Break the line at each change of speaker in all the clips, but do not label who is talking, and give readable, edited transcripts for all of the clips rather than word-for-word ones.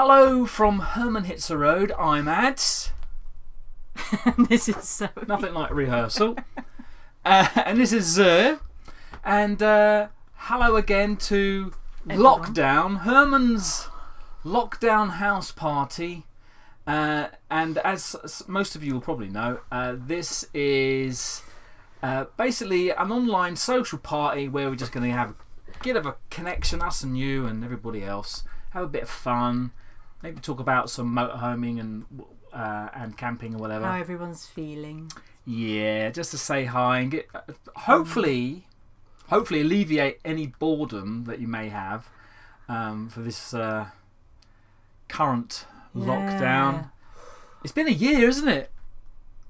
Hello from Herman Hits the Road. I'm Ads.
This is so
Nothing like rehearsal. And this is Zer. And hello again to
Everyone.
Lockdown, Herman's lockdown house party. And as most of you will probably know, this is basically an online social party where we're just going to have a bit of a connection, us and you and everybody else. Have a bit of fun. Maybe talk about some motorhoming and camping or whatever.
how everyone's feeling.
Yeah, just to say hi and get hopefully alleviate any boredom that you may have for this current lockdown. It's been a year, isn't it?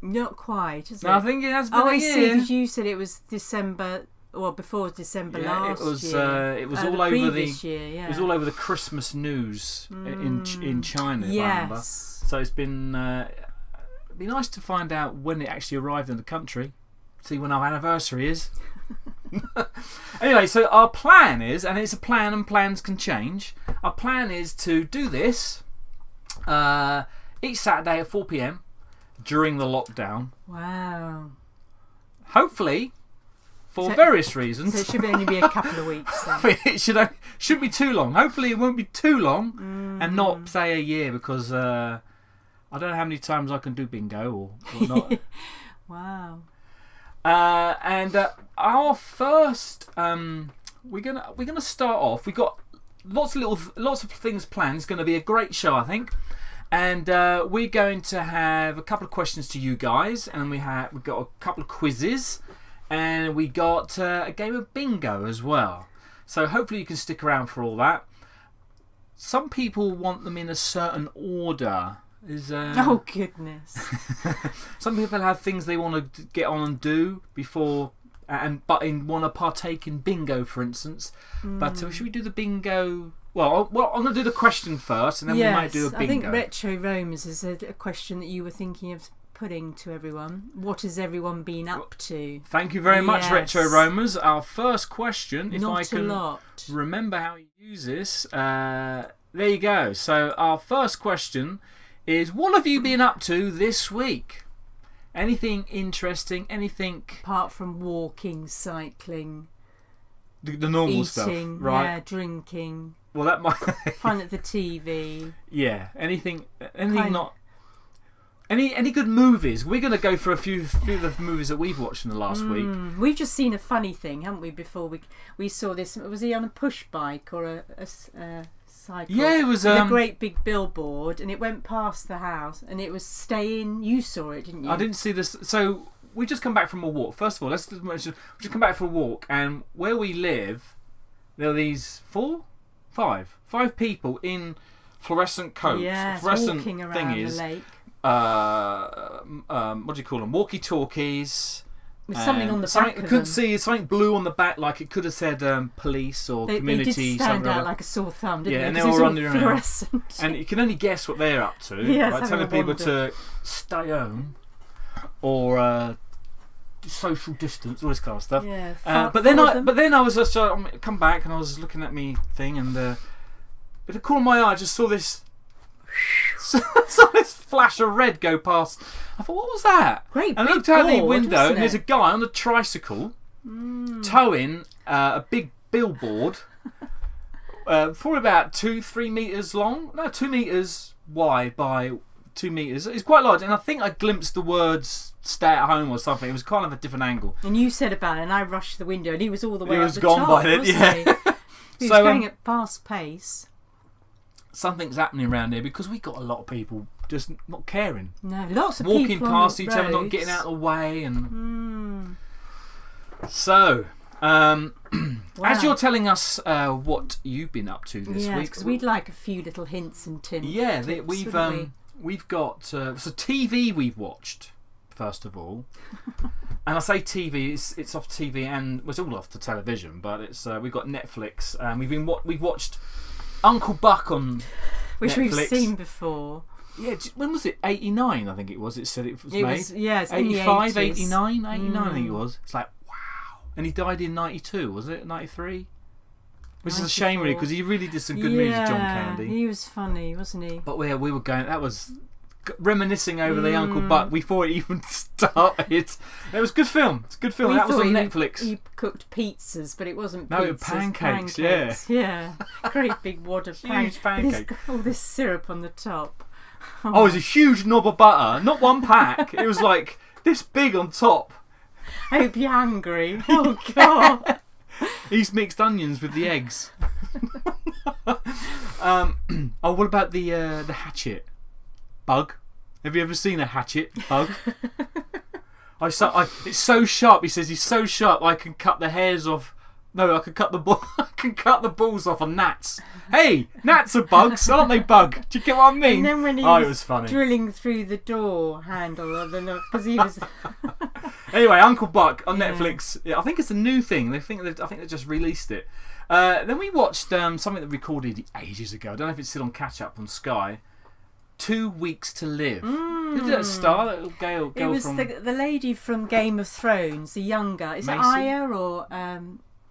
Not quite, is it?
No, I think it has been
I
a year.
see, because you said it was December, well, before December last year.
It was all
the
over
previous year, yeah.
It was all over the Christmas news in China, if I remember.
Yes.
So it's been it'd be nice to find out when it actually arrived in the country. See when our anniversary is. Anyway, so our plan is, and it's a plan and plans can change, our plan is to do this each Saturday at 4 PM during the lockdown.
Wow.
Hopefully, for
So-
various reasons.
So it should only be a couple of weeks then.
It shouldn't be too long. Hopefully, it won't be too long and not, say, a year, because I don't know how many times I can do bingo or whatnot.
Wow.
And our first, we're gonna start off. We got lots of things planned. It's going to be a great show, I think. And we're going to have a couple of questions to you guys, and we've got a couple of quizzes, and we got a game of bingo as well. So hopefully you can stick around for all that. Some people want them in a certain order.
Oh, goodness.
Some people have things they want to get on and do before, but want to partake in bingo, for instance. But should we do the bingo? Well, I'm going to do the question first, and then we might do a bingo.
I think Retro Romans is a question that you were thinking of putting to everyone. What has everyone been up to?
Thank you very much,
Yes.
Retro Romans. Our first question, if
Not
I can
a lot.
remember how you use this. There you go. So our first question is, what have you been up to this week? Anything interesting? Anything?
Apart from walking, cycling,
The normal
eating,
stuff, right?
yeah, drinking,
Well, that might.
fun at the TV.
Yeah. Anything
Kind-
not. Any good movies? We're going to go for a few of the movies that we've watched in the last week.
We've just seen a funny thing, haven't we? Before we saw this, was he on a push bike or a cycle?
Yeah, it was
with a great big billboard, and it went past the house, and it was staying. You saw it, didn't you?
I didn't see this. So we just come back from a walk. First of all, let's just mention we just come back for a walk, and where we live, there are these five people in fluorescent coats.
Yes,
Fluorescent
walking around
thing
the
is,
lake.
what do you call them? Walkie-talkies.
With something on the
something,
back
I
of
couldn't
them.
see something blue on the back, like it could have said police or
They
community.
did stand
something or
out
other.
like a sore thumb, didn't
Yeah,
they?
and they
'Cause it
were
was all
running around.
fluorescent.
And you can only guess what they're up to,
Yes,
by
having
telling
a
people
wander.
to stay home or social distance, all this kind of stuff.
Yeah,
but then I was just come back and I was looking at me thing, and with the corner of my eye, I just saw this flash of red go past. I thought, what was that?
Great
And I
big
looked out the
board,
window,
wasn't
and there's a
it?
guy on a tricycle towing a big billboard, probably about 2-3 meters long. No, 2 meters wide by 2 meters. It's quite large, and I think I glimpsed the words "stay at home" or something. It was kind of a different angle.
And you said about it, and I rushed to the window, and he was all the way
He
up
was
the
gone
top,
by then,
wasn't
yeah.
he? He was
So,
going at fast pace.
Something's happening around here because we got a lot of people just not caring,
No, lots of
walking
people
past
on
each
the
other, not
roads.
getting out of the way, and so. As you're telling us what you've been up to this week,
because we'd like a few little hints and tips.
yeah,
tips,
we've
wouldn't
we've got so TV we've watched first of all, and I say TV, it's off TV and it's all off the television, but it's we've got Netflix, and we've watched Uncle Buck on
which
Netflix.
we've seen before.
Yeah, when was it? 89, I think it was. It said it was made.
It's in the
85,
80s.
89, I think it was. It's like, wow. And he died in 92, was it? 93? Which is a shame, really, because he really did some good movies, John Candy.
He was funny, wasn't he?
But we were going. That was reminiscing over the Uncle Buck before it even started. It was a good film. It's a good film. That was on Netflix.
He cooked pizzas, but it wasn't pizzas.
No, pancakes.
Yeah. Great big wad of
huge pancake.
All this syrup on the top.
Oh, it was a huge knob of butter. Not one pack. It was like this big on top.
I hope you're hungry. Oh, God.
He's mixed onions with the eggs. What about the hatchet? Bug? Have you ever seen a hatchet bug? It's so sharp. He says he's so sharp. I can cut the hairs off. No, I can cut the I can cut the balls off of gnats. Hey, gnats are bugs, aren't they? Bug. Do you get what I mean?
And then when he
it was funny.
Drilling through the door handle, because he was.
Anyway, Uncle Buck on Netflix. Yeah, I think it's a new thing. I think they just released it. Then we watched something that we recorded ages ago. I don't know if it's still on catch up on Sky. 2 Weeks to Live. Who did that star? That little girl
it was
from
the lady from Game of Thrones, the younger. Is
Macy?
it Aya or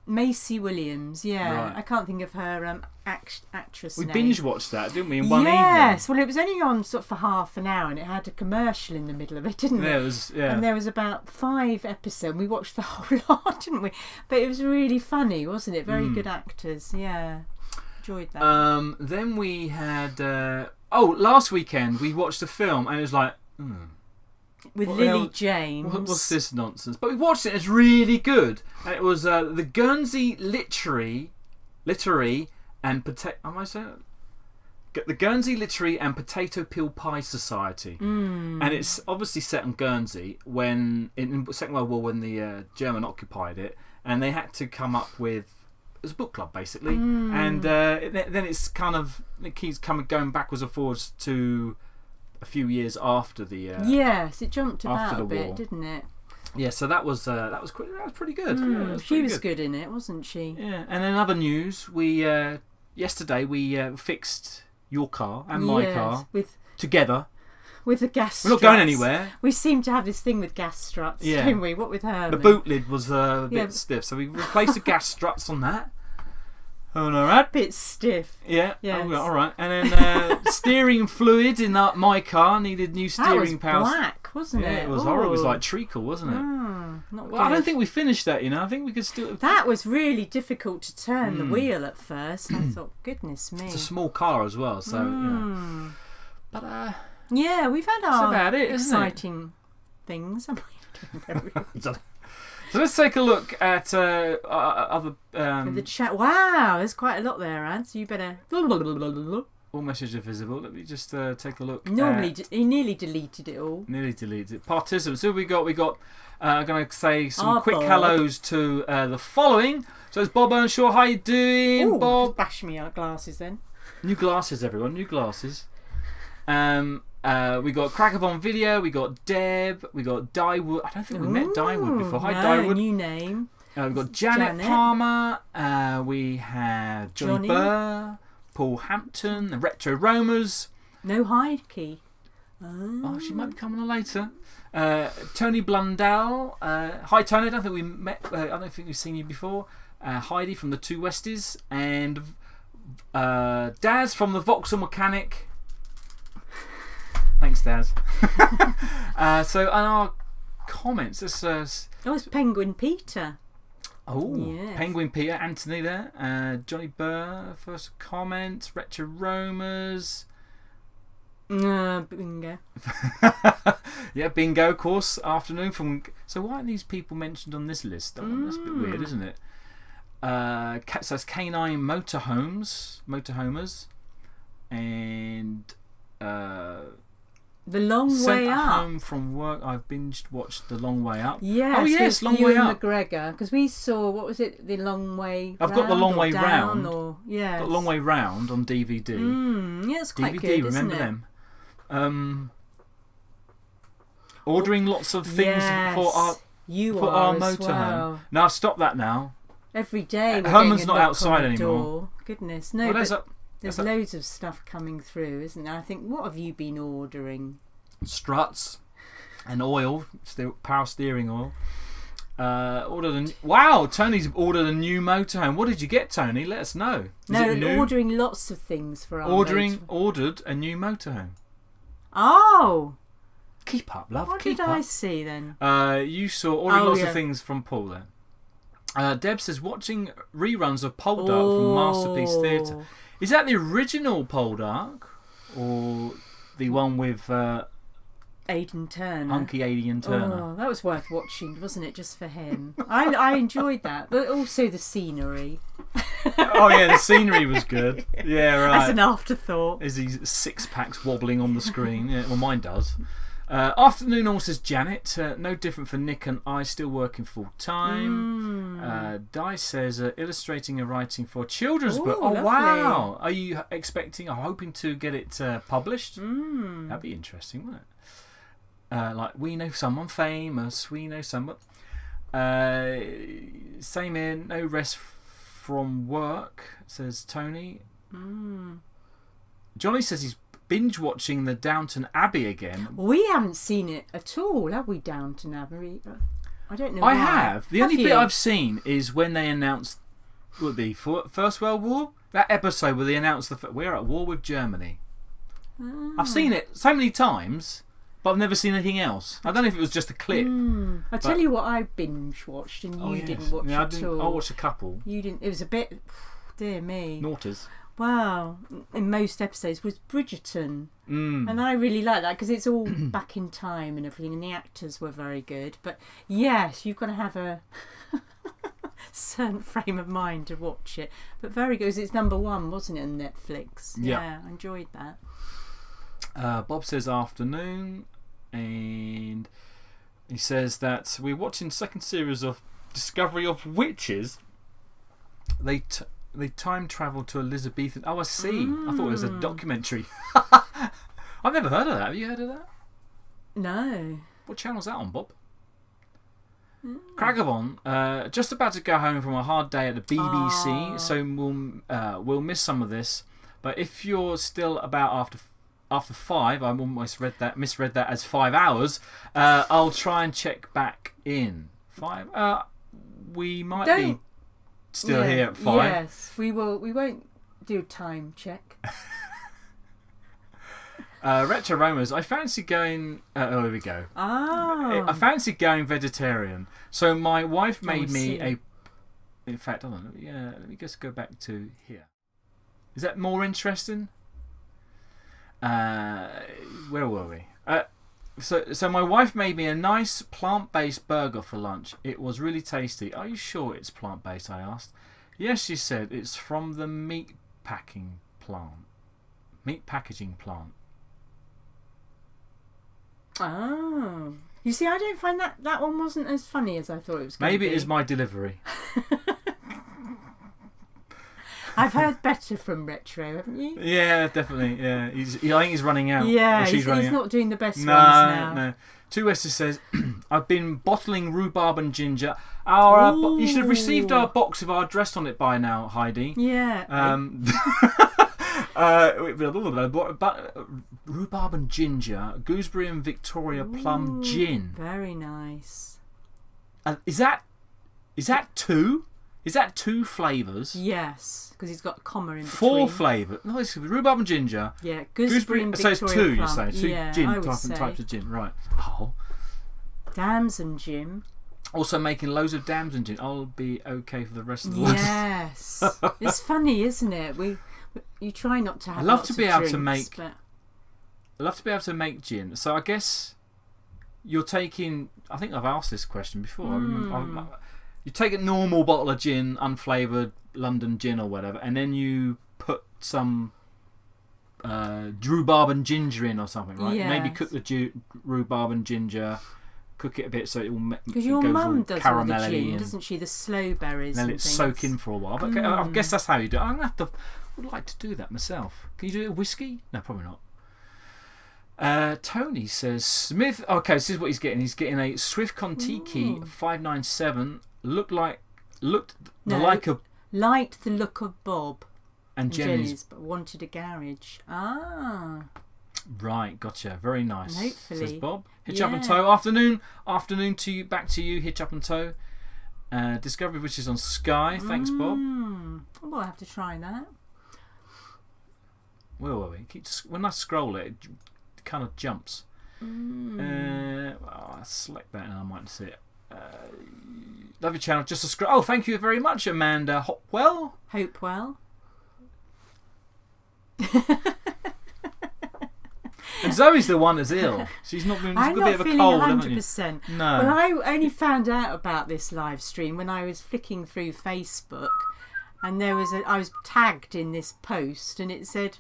Macy Williams? Yeah,
Right.
I can't think of her actress
We
name.
binge watched that, didn't we? In one
Yes,
evening.
well, it was only on sort of for half an hour, and it had a commercial in the middle of it, didn't it?
Yeah, it was. Yeah.
And there was about 5 episodes. We watched the whole lot, didn't we? But it was really funny, wasn't it? Very good actors. Yeah, enjoyed that.
Then we had. Last weekend we watched a film, and it was like.
With
what the
Lily
hell-
James.
What's this nonsense? But we watched it. It's really good, and it was the Guernsey Literary and Potato. Am I saying it? The Guernsey Literary and Potato Peel Pie Society, and it's obviously set on Guernsey when in the Second World War when the German occupied it, and they had to come up with. It was a book club basically, and then it's kind of it keeps going backwards and forwards to a few years after the
yes, it jumped
after
about
the
a bit,
war.
didn't it?
Yeah, so that was pretty good. Yeah,
She was good in it, wasn't she?
Yeah, and in other news, we yesterday we fixed your car and my car together.
With the gas
We're not going anywhere.
We seem to have this thing with gas struts, don't we? What with Herman?
The boot lid was a bit stiff, so we replaced the gas struts on that. Oh, no, right?
Bit stiff.
Yeah.
Yes.
Oh, all right. And then steering fluid in my car needed new steering
That was
power.
black, wasn't it?
Yeah, it was horrible. It was like treacle, wasn't it?
Not
Well, I
good.
don't think we finished that. I think we could still.
That was really difficult to turn the wheel at first. I thought, goodness me.
It's a small car as well, so you know. But
yeah, we've had our
about it, isn't it?
exciting things.
So let's take a look at other.
The chat. Wow, there's quite a lot there, Ad. So you better.
All messages are visible. Let me just take a look.
Normally, he nearly deleted it all.
Nearly deleted it. Participants. Who we got? We got. I'm going to say some
Our
quick
Bob.
hellos to the following. So it's Bob Earnshaw. How you doing,
Ooh,
Bob?
bash me out glasses then.
New glasses, everyone. New glasses. We got Crackervon Video. We got Deb. We got Dyewood. I don't think we met Dyewood before. Hi,
no,
Dyewood.
new name.
We've got Janet Palmer. We have Johnny Burr. Paul Hampton. The Retro Romers.
No hide key.
Oh, she might be coming on later. Tony Blundell. Hi, Tony. I don't think we met. I don't think we've seen you before. Heidi from the Two Westies. And Daz from the Vauxhall Mechanic. Thanks, Daz. So, and our comments. This,
it's Penguin Peter.
oh,
Yes.
Penguin Peter, Anthony there. Johnny Burr, first comment. Retro Romers.
Bingo.
Yeah, bingo, of course. Afternoon from. So, why aren't these people mentioned on this list? That's a bit weird, isn't it? So, it's Canine Motorhomers. And.
The Long
Sent
Way Up.
home from work, I've watched The Long Way Up.
Yes,
oh yes,
with
Long Way
Ewan
Up.
McGregor, because we saw, what was it, The Long Way
I've got The Long
or
Way
Down,
Round.
or yes.
Got The Long Way Round on DVD.
Yeah, it's quite
DVD,
good,
remember
isn't
them? Ordering lots of things for our
motorhome.
motorhome. Now I've stopped that now.
Every day. We're
Herman's
getting a
not
knock
outside
on the
anymore.
door. Goodness, no.
Well,
but
there's
there's loads of stuff coming through, isn't there? I think, what have you been ordering?
struts and oil, power steering oil. Wow, Tony's ordered a new motorhome. What did you get, Tony? Let us know.
Ordering lots of things for our
Ordered a new motorhome.
Oh.
Keep up, love.
What did I see then?
You saw lots of things from Paul then. Deb says, watching reruns of Poldark from Masterpiece Theatre. Is that the original Poldark? Or the one with...
Aidan Turner.
Hunky Aidan Turner.
Oh, that was worth watching, wasn't it? Just for him. I enjoyed that. But also the scenery.
Oh, yeah, the scenery was good. Yeah, right.
As an afterthought.
As these 6-packs wobbling on the screen. Yeah, well, mine does. Afternoon all, says Janet. No different for Nick and I, still working full time. Di says illustrating and writing for a children's book. Oh, lovely. Wow. Are you hoping to get it published? That'd be interesting, wouldn't it? Like, we know someone famous, we know someone. Same here, no rest from work, says Tony. Johnny says he's binge watching the Downton Abbey again.
We haven't seen it at all, have we, Downton Abbey? I don't know.
I have. The only bit I've seen is when they announced, would be First World War? That episode where they announced we're at war with Germany. I've seen it so many times. But I've never seen anything else. I don't know if it was just a clip.
I'll tell you what I binge watched and you didn't watch at all.
I watched a couple.
You didn't. It was a bit. Dear me.
Naughters.
Wow. In most episodes was Bridgerton, and I really like that because it's all back in time and everything, and the actors were very good. But yes, you've got to have a certain frame of mind to watch it. But very good. It's #1, wasn't it, on Netflix? Yeah, I enjoyed that.
Bob says afternoon, and he says that we're watching second series of Discovery of Witches. They time travel to Elizabethan. Oh, I see. I thought it was a documentary. I've never heard of that. Have you heard of that?
No.
What channel's that on, Bob? Cragavon, just about to go home from a hard day at the BBC, so we'll miss some of this. But if you're still about after 5, I almost misread that as 5 hours. I'll try and check back in. 5. We might be still here at 5.
Yes, we will. We won't do a time check.
Retro Romers, I fancy going. Here we go. I fancy going vegetarian. So my wife made me a. In fact, hold on. Let me just go back to here. Is that more interesting? Where were we? So my wife made me a nice plant-based burger for lunch. It was really tasty. Are you sure it's plant-based? I asked. Yes, she said. It's from the meat packaging plant.
Oh. You see, I don't find that one wasn't as funny as I thought it was going to be.
Maybe it is my delivery.
I've heard better from Retro, haven't you?
Yeah, definitely. Yeah, I think he's running out.
Yeah, he's not doing the best ones now.
No. 2S says, I've been bottling rhubarb and ginger. You should have received our box with our address on it by now, Heidi.
Yeah.
Rhubarb and ginger, gooseberry and Victoria plum gin.
Very nice.
Is that 2? Is that 2 flavours?
Yes, because he's got a comma in between.
4 flavours. No, it's rhubarb and ginger.
Yeah, gooseberry and Victoria
plum. So it's 2,
plum.
you say? 2
yeah,
gin types of gin, right. Oh.
Damson gin.
Also making loads of damson gin. I'll be okay for the rest of the life.
Yes. It's funny, isn't it? You try not to have
I love
lots
to be
of
able
drinks,
to make.
but...
I love to be able to make gin. So I guess you're taking. I think I've asked this question before. You take a normal bottle of gin, unflavoured London gin or whatever, and then you put some rhubarb and ginger in or something, right?
Yes.
Maybe cook the rhubarb and ginger, cook it a bit so it all
because your mum does all the gin,
and
doesn't she? The slow berries.
Then
and
it's
things.
soak in for a while. But I guess that's how you do it. I'm gonna have to. Would like to do that myself. Can you do it with whiskey? No, probably not. Tony says Smith. Okay, this is what he's getting. He's getting a Swift Contiki 597. Looked like the look of Bob and Jenny's,
but wanted a garage.
Right, gotcha. Very nice.
Hopefully,
says Bob. Hitch up and tow. Afternoon to you. Back to you. Hitch up and tow. Discovery which is on Sky. Thanks, Bob.
We'll have to try that.
Where were we? When I scroll it kind of jumps. I'll select that and I might see it. Love your channel. Just a scroll. Oh, thank you very much, Amanda Hopewell.
Hopewell.
And Zoe's the one that's ill. She's not been. She's got a bit of a cold, haven't you?
100%.
No.
Well, I only found out about this live stream when I was flicking through Facebook, and I was tagged in this post, and it said,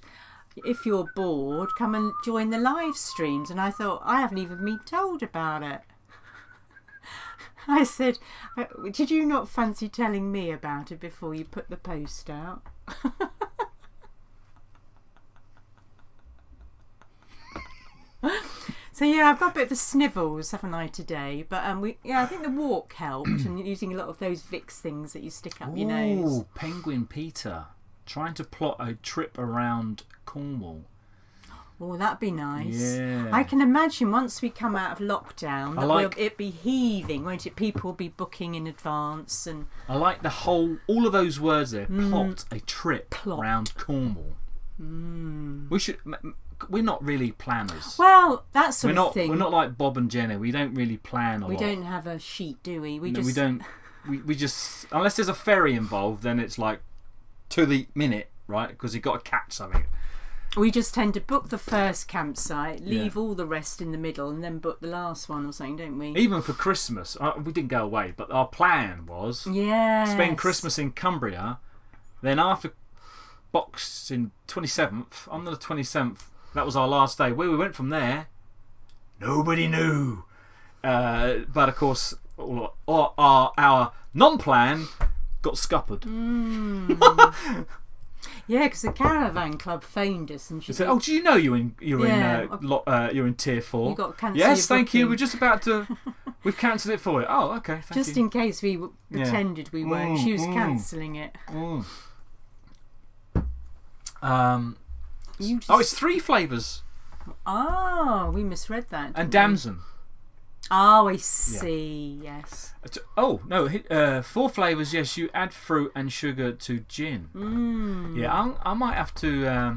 "If you're bored, come and join the live streams." And I thought, I haven't even been told about it. I said, "Did you not fancy telling me about it before you put the post out?" So yeah, I've got a bit of the snivels, haven't I, today? But I think the walk helped, and using a lot of those Vicks things that you stick up your nose.
Penguin Peter trying to plot a trip around Cornwall.
Oh, that'd be nice.
Yeah.
I can imagine once we come out of lockdown, it'd be heaving, won't it? People will be booking in advance, and
I like all of those words there. Plot a trip around Cornwall. We should. We're not really planners.
Well, that sort of thing.
We're not like Bob and Jenna. We don't really plan a lot.
We don't have a sheet, do we?
We don't. We just, unless there's a ferry involved, then it's like to the minute, right? Because you've got to catch something.
We just tend to book the first campsite, leave all the rest in the middle, and then book the last one or something, don't we?
Even for Christmas, we didn't go away, but our plan was spend Christmas in Cumbria, then after Boxing 27th, on the 27th, that was our last day. Where we went from there, nobody knew. But of course, our non-plan got scuppered.
Yeah, because the caravan club phoned us and she
said, "Oh, do you know you're in tier 4?
You got to cancel.
Yes, thank you. We're just about to. We've cancelled it for you. Oh, okay, thank you.
Just in case we pretended we weren't. She was cancelling it.
It's 3 flavours.
Oh, we misread that.
And damson.
Oh, I see. Yeah. Yes.
Oh no, 4 flavours. Yes, you add fruit and sugar to gin. Yeah, I might have to.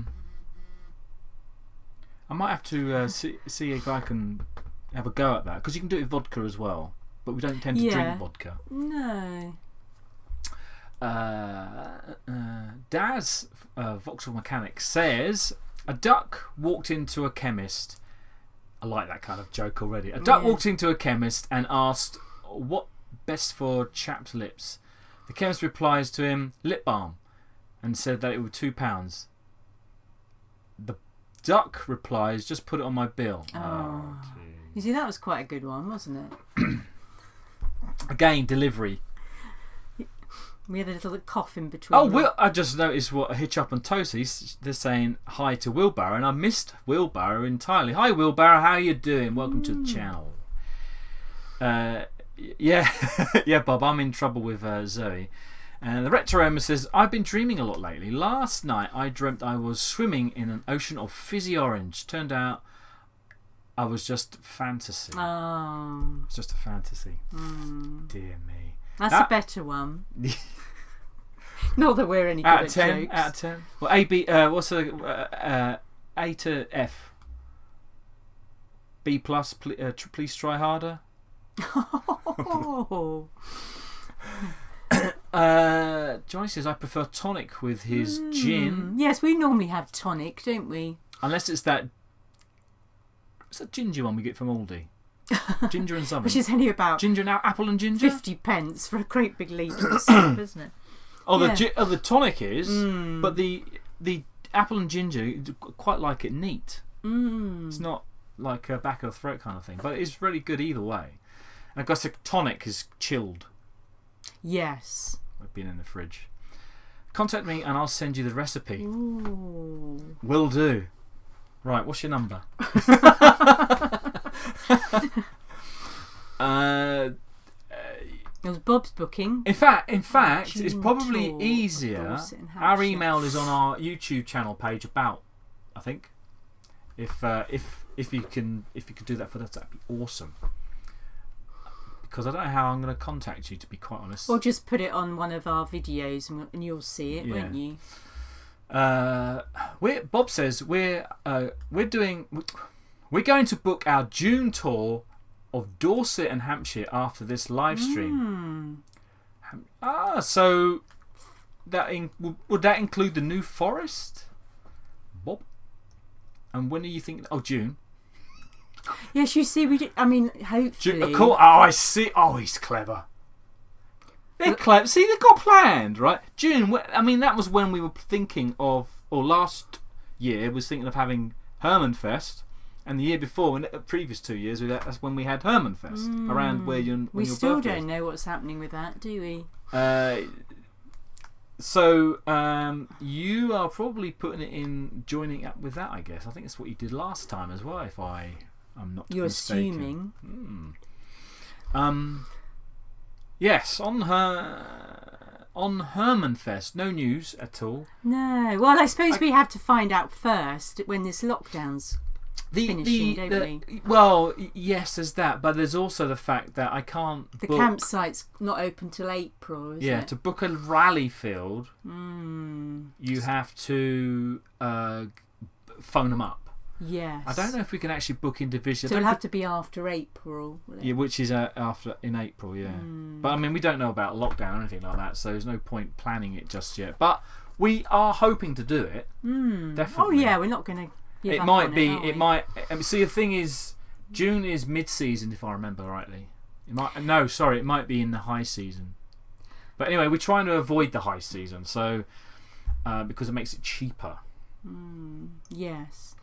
See if I can have a go at that, because you can do it with vodka as well, but we don't tend to drink vodka.
No.
Daz, Vauxhall Mechanic, says a duck walked into a chemist. I like that kind of joke already. A duck walked into a chemist and asked, "What best for chapped lips?" The chemist replies to him, "Lip balm," and said that it was £2. The duck replies, "Just put it on my bill."
Oh, you see, that was quite a good one, wasn't it?
Again, delivery.
We had a little cough in between.
Oh, I just noticed what a Hitch Up and Toasty. They're saying hi to Wheelbarrow, and I missed Wheelbarrow entirely. Hi, Wheelbarrow. How you doing? Welcome to the channel. Yeah, Bob. I'm in trouble with Zoe. And the Rectoroma says, "I've been dreaming a lot lately. Last night I dreamt I was swimming in an ocean of fizzy orange. Turned out I was just fantasy.
Oh,
it's just a fantasy. Dear me.
That's a better one." Not that we're any good
out
at
of 10.
jokes.
Out of 10. Well, A, B. What's A to F? B plus. Please try harder.
Oh.
Johnny says, "I prefer tonic with his gin."
Yes, we normally have tonic, don't we?
Unless it's that. What's that ginger one we get from Aldi? Ginger and something.
Which is only about
ginger and apple and ginger.
50p for a great big litre of stuff, isn't it?
The tonic is, but the apple and ginger, quite like it neat. It's not like a back of the throat kind of thing, but it's really good either way. And I guess the tonic is chilled.
Yes.
I've been in the fridge. Contact me and I'll send you the recipe.
Ooh.
Will do. Right, what's your number?
It was Bob's booking.
In fact, it's probably easier. Our email is on our YouTube channel page. I think, if you can do that for us, that'd be awesome. because I don't know how I'm going to contact you, to be quite honest.
Or just put it on one of our videos and you'll see it, won't you?
Bob says we're going to book our June tour of Dorset and Hampshire after this live stream. So would that include the New Forest, Bob? And when are you thinking? Oh, June.
Yes, you see, we did. I mean, hopefully.
Cool. Oh, I see. Oh, he's clever. They're clever. See, they've got planned, right? June. I mean, that was when we were thinking of, or last year was thinking of having Herman Fest, and the year before, in the previous 2 years, that's when we had Herman Fest around where you.
We still don't know what's happening with that, do we?
So you are probably putting it in, joining up with that, I guess. I think that's what you did last time as well, if I'm not
You're
mistaken. Assuming. Yes, on Herman Fest, no news at all.
No. Well, I suppose we have to find out first when this lockdown's finishing, don't we?
Well, yes, there's that, but there's also the fact that I can't
The
book...
campsite's not open till April, is it?
Yeah, to book a rally field, you have to phone them up.
Yes.
I don't know if we can actually book individually.
So it'll have to be after April.
Yeah, which is in April, yeah. But I mean, we don't know about lockdown or anything like that, so there's no point planning it just yet. But we are hoping to do it. Definitely.
Oh yeah, we're not going to give
It
up
might
on
be.
It
might. See, the thing is, June is mid-season, if I remember rightly. It might be in the high season. But anyway, we're trying to avoid the high season, so because it makes it cheaper.
Yes.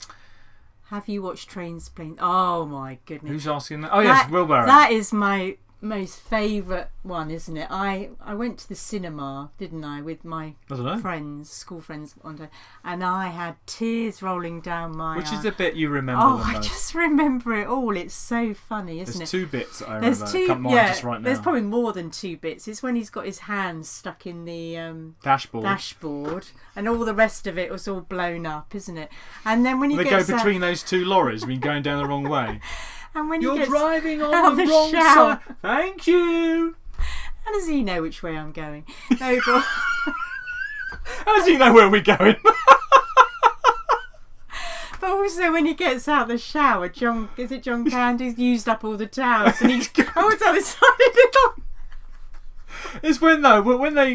Have you watched Trains, Planes? Oh my goodness.
Who's asking that? Oh yes, Wilbur.
That is my most favourite one, isn't it? I went to the cinema, didn't I, with my friends, school friends one day, and I had tears rolling down my
Which
eye.
is the bit you remember the most?
I just remember it all. It's so funny, isn't
There's
it?
two bits that I remember.
There's two,
Come on, just right now.
There's probably more than two bits. It's when he's got his hands stuck in the dashboard, and all the rest of it was all blown up, isn't it? And then when he
gets go between those two lorries, we're going down the wrong way.
And when
You're driving on the wrong
shower.
side. Thank you.
How does he know which way I'm going? No, but
how does he know where we're going?
But also when he gets out the shower, John Candy's used up all the towels, and he's always on the side of the
It's when they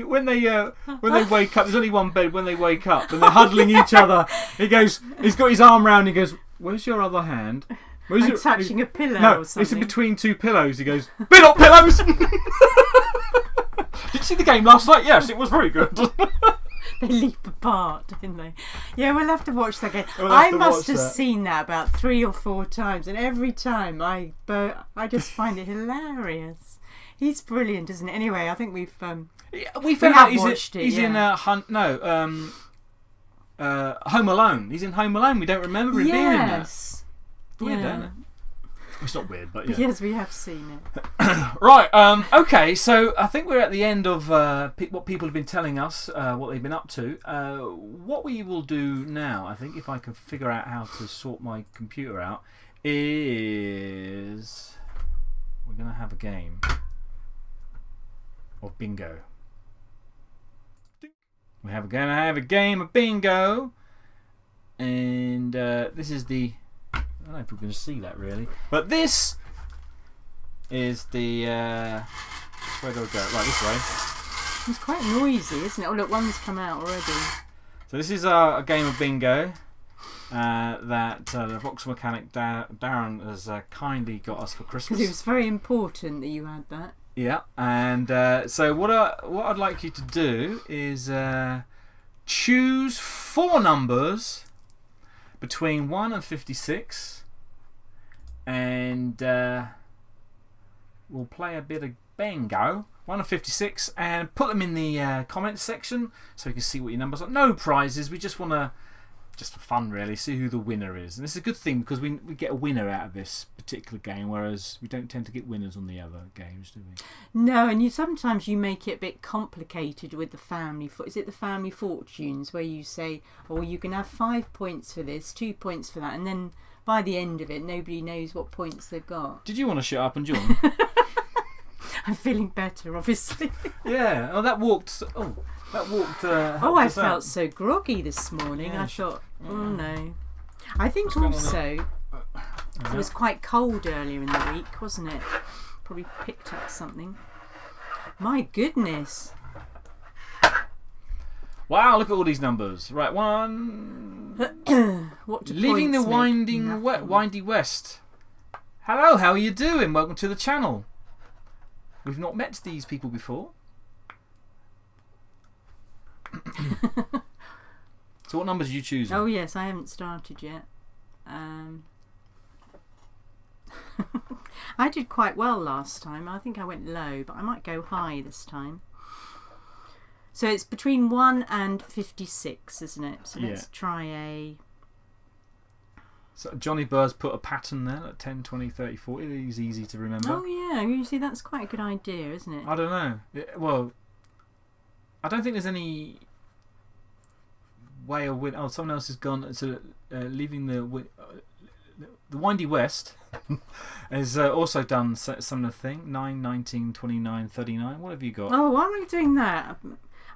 wake up. There's only one bed. When they wake up and they're huddling each other, he's got his arm round. He goes, "Where's your other hand?"
I'm touching a pillow or something.
It's in between two pillows. He goes, "We're not pillows." Did you see the game last night? Yes, it was very good.
They leap apart, don't they? Yeah, we'll have to watch that game. I must have seen that about 3 or 4 times, and every time I just find it hilarious. He's brilliant, isn't it? Anyway, I think we found out
he's in Home Alone. He's in Home Alone. We don't remember him being in that. Weird, isn't it? It's not weird, but yeah.
Yes, we have seen it.
Right. Okay. So I think we're at the end of what people have been telling us, what they've been up to. What we will do now, I think, if I can figure out how to sort my computer out, is we're going to have a game of bingo. We're going to have a game of bingo, and this is the. I don't know if we're going to see that really, but this is the. Where do I go? Right, this way.
It's quite noisy, isn't it? Oh look, one's come out already.
So this is a game of bingo that the Vauxhall mechanic Darren has kindly got us for Christmas.
Because it was very important that you had that.
Yeah, and so what I'd like you to do is choose 4 numbers between 1 and 56, and we'll play a bit of bingo. 1 and 56, and put them in the comments section so we can see what your numbers are. No prizes. We just want to, just for fun really, see who the winner is. And this is a good thing because we get a winner out of this particular game, whereas we don't tend to get winners on the other games, do we?
No, and sometimes you make it a bit complicated with the family. Is it the family fortunes where you say, oh, you can have 5 points for this, 2 points for that, and then by the end of it, nobody knows what points they've got.
Did you want to shut up and join?
I'm feeling better, obviously.
Yeah. Oh, that walked. Oh, that walked.
Oh, I felt so groggy this morning.
Yeah,
I thought, oh no. I think also it was quite cold earlier in the week, wasn't it? Probably picked up something. My goodness.
Wow, look at all these numbers. Right, one.
What do
Leaving the
points make?
windy west. Hello, how are you doing? Welcome to the channel. We've not met these people before. So what numbers are you choosing?
Oh yes, I haven't started yet. I did quite well last time. I think I went low, but I might go high this time. So it's between 1 and 56, isn't it? So let's try a...
So Johnny Burr's put a pattern there, like 10, 20, 30, 40. It's easy to remember.
Oh yeah, you see that's quite a good idea, isn't it?
I don't know. Well, I don't think there's any way of win. Oh, someone else has gone. So leaving the windy west has also done similar thing. 9, 19, 29, 39. What have you got?
Oh, why am I doing that?